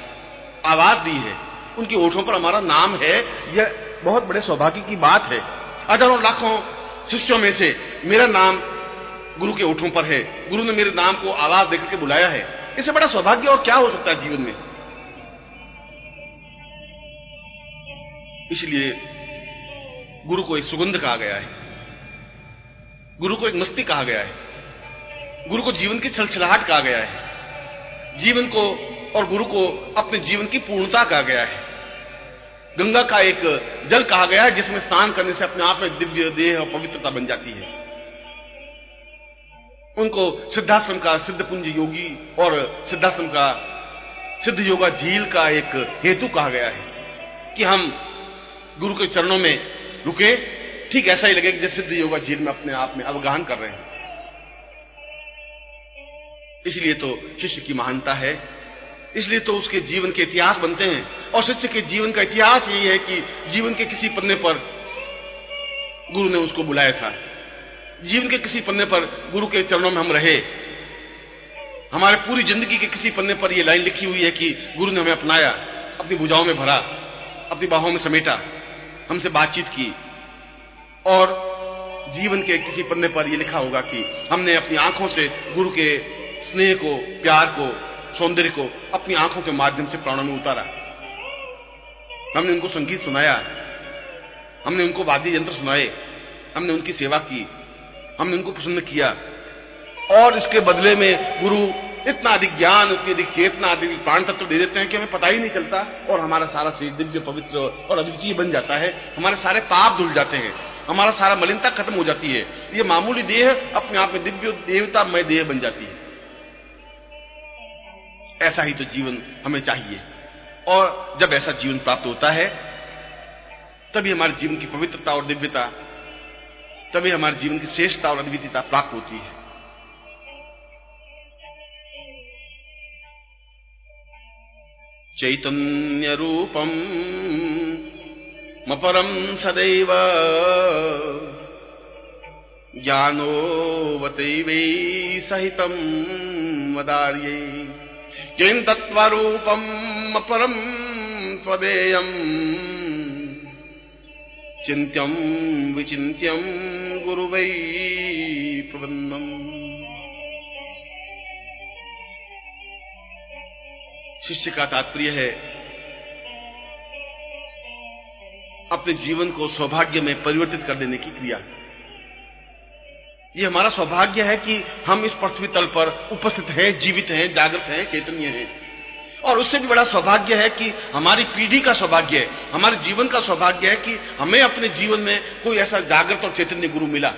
आवाज दी है, उनकी ओठों पर हमारा नाम है। यह बहुत बड़े सौभाग्य की बात है। हजारों लाखों शिष्यों में से मेरा नाम गुरु के ओठों पर है, गुरु ने मेरे नाम को आवाज देकर के बुलाया है। इससे बड़ा सौभाग्य और क्या हो सकता है जीवन में। इसलिए गुरु को एक सुगंध कहा गया है, गुरु को एक मस्ती कहा गया है। गुरु को जीवन की छलछलाहट कहा गया है, जीवन को और गुरु को अपने जीवन की पूर्णता कहा गया है। गंगा का एक जल कहा गया है जिसमें स्नान करने से अपने आप में दिव्य देह और पवित्रता बन जाती है। उनको सिद्धाश्रम का सिद्ध पुंज योगी और सिद्धाश्रम का सिद्ध योगा झील का एक हेतु कहा गया है कि हम गुरु के चरणों में रुके, ठीक ऐसा ही लगे कि जैसे सिद्ध योगा झील में अपने आप में अवगाहन कर रहे हैं। इसलिए तो शिष्य की महानता है, इसलिए तो उसके जीवन के इतिहास बनते हैं। और शिष्य के जीवन का इतिहास यही है कि जीवन के किसी पन्ने पर गुरु ने उसको बुलाया था, जीवन के किसी पन्ने पर गुरु के चरणों में हम रहे। हमारे पूरी जिंदगी के किसी पन्ने पर यह लाइन लिखी हुई है कि गुरु ने हमें अपनाया, अपनी भुजाओं में भरा, अपनी बाहों में समेटा, हमसे बातचीत की। और जीवन के किसी पन्ने पर यह लिखा होगा कि हमने अपनी आंखों से गुरु के स्नेह को, प्यार को, सौंदर्य को अपनी आंखों के माध्यम से प्राणों में उतारा। हमने उनको संगीत सुनाया, हमने उनको वाद्य यंत्र सुनाए, हमने उनकी सेवा की, हमने उनको प्रसन्न किया। और इसके बदले में गुरु इतना अधिक ज्ञान, उतनी अधिक चेतना, अधिक प्राण तत्व दे देते हैं कि हमें पता ही नहीं चलता और हमारा सारा शरीर दिव्य, पवित्र और अद्वितीय बन जाता है। हमारे सारे पाप धुल जाते हैं, हमारा सारा मलिनता खत्म हो जाती है। ये मामूली देह अपने आप में दिव्य देवतामय देह बन जाती है। ऐसा ही तो जीवन हमें चाहिए। और जब ऐसा जीवन प्राप्त होता है तभी हमारे जीवन की पवित्रता और दिव्यता, तभी हमारे जीवन की श्रेष्ठता और अद्वितीयता प्राप्त होती है। चैतन्य रूपम मपरम सदैव ज्ञानोवतैवै सहितं वदार्ये किं तत्त्वरूपम अपरम त्वदेयं चिन्त्यं विचिन्त्यं गुरुवै प्रपन्नम्। शिष्य का तात्पर्य है अपने जीवन को सौभाग्य में परिवर्तित कर देने की क्रिया। यह हमारा सौभाग्य है कि हम इस पृथ्वी तल पर उपस्थित हैं, जीवित हैं, जागृत हैं, चैतन्य हैं। और उससे भी बड़ा सौभाग्य है कि हमारी पीढ़ी का सौभाग्य है, हमारे जीवन का सौभाग्य है कि हमें अपने जीवन में कोई ऐसा जागृत और चैतन्य गुरु मिला।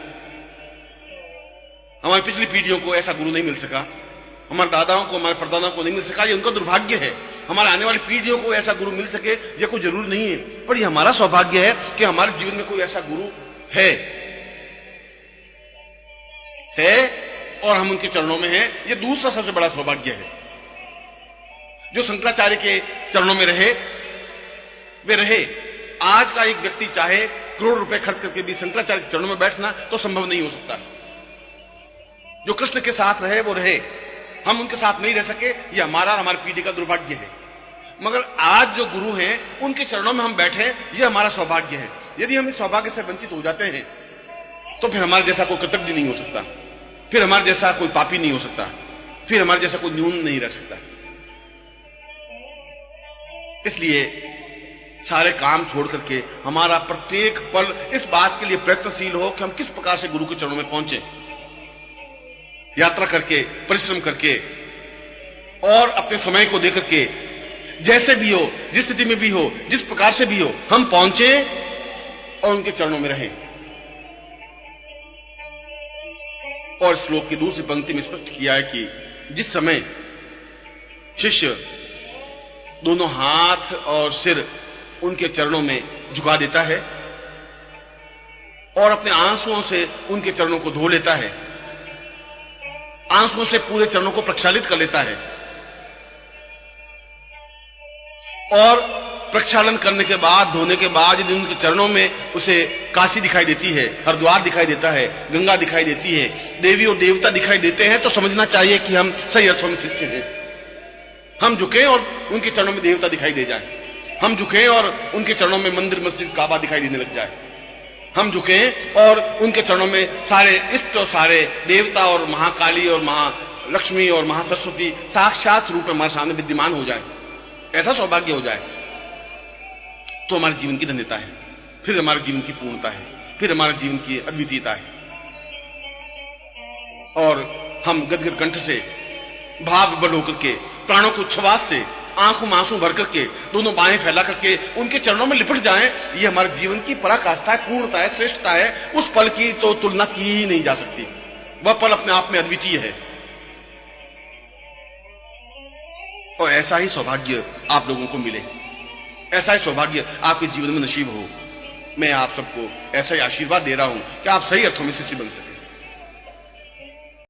हमारी पिछली पीढ़ियों को ऐसा गुरु नहीं मिल सका, हमारे दादाओं को, हमारे परदादाओं को नहीं मिल सका, ये उनका दुर्भाग्य है। हमारे आने वाली पीढ़ियों को ऐसा गुरु मिल सके ये कोई जरूरी नहीं है, पर ये हमारा सौभाग्य है कि हमारे जीवन में कोई ऐसा गुरु है और हम उनके चरणों में हैं। ये दूसरा सबसे बड़ा सौभाग्य है। जो शंकराचार्य के चरणों में रहे वे रहे। आज का एक व्यक्ति चाहे करोड़ रुपए खर्च करके भी शंकराचार्य के चरणों में बैठना तो संभव नहीं हो सकता। जो कृष्ण के साथ रहे वो रहे, हम उनके साथ नहीं रह सके, ये हमारा और हमारी पीढ़ी का दुर्भाग्य है। मगर आज जो गुरु हैं उनके चरणों में हम बैठे, ये हमारा सौभाग्य है। यदि हम इस सौभाग्य से वंचित हो जाते हैं तो फिर हमारे जैसा कोई कृतज्ञ नहीं हो सकता, फिर हमारे जैसा कोई पापी नहीं हो सकता, फिर हमारे जैसा कोई न्यून नहीं रह सकता। इसलिए सारे काम छोड़ करके हमारा प्रत्येक पल इस बात के लिए प्रयत्नशील हो कि हम किस प्रकार से गुरु के चरणों में पहुंचे, यात्रा करके, परिश्रम करके और अपने समय को देकर के, जैसे भी हो, जिस स्थिति में भी हो, जिस प्रकार से भी हो, हम पहुंचे और उनके चरणों में रहें। और श्लोक की दूसरी पंक्ति में स्पष्ट किया है कि जिस समय शिष्य दोनों हाथ और सिर उनके चरणों में झुका देता है और अपने आंसुओं से उनके चरणों को धो लेता है, आंसुओं से पूरे चरणों को प्रक्षालित कर लेता है और प्रक्षालन करने के बाद, धोने के बाद यदि उनके चरणों में उसे काशी दिखाई देती है, हरिद्वार दिखाई देता है, गंगा दिखाई देती है, देवी और देवता दिखाई देते हैं, तो समझना चाहिए कि हम सही अर्थों में शिष्य हैं। हम झुकें और उनके चरणों में देवता दिखाई दे जाए, हम झुकें और उनके चरणों में मंदिर, मस्जिद, काबा दिखाई देने लग जाए, हम झुकें और उनके चरणों में सारे इष्ट और सारे देवता और महाकाली और महालक्ष्मी और महासरस्वती साक्षात रूप में हमारे सामने विद्यमान हो जाए, ऐसा सौभाग्य हो जाए तो हमारे जीवन की धन्यता है, फिर हमारे जीवन की पूर्णता है, फिर हमारे जीवन की अद्वितीयता है। और हम गदगद कंठ से भाव विभोर होकर के प्राणों को उच्छ्वास से आंखों में आंसू भर करके दोनों बाहें फैला करके उनके चरणों में लिपट जाएं, ये हमारे जीवन की पराकाष्ठा है, पूर्णता है, श्रेष्ठता है। उस पल की तो तुलना की ही नहीं जा सकती। वह पल अपने आप में अद्वितीय है। और ऐसा ही सौभाग्य आप लोगों को मिले, ऐसा ही सौभाग्य आपके जीवन में नसीब हो। मैं आप सबको ऐसा ही आशीर्वाद दे रहा हूं कि आप सही अर्थों में शिष्य बन सकें।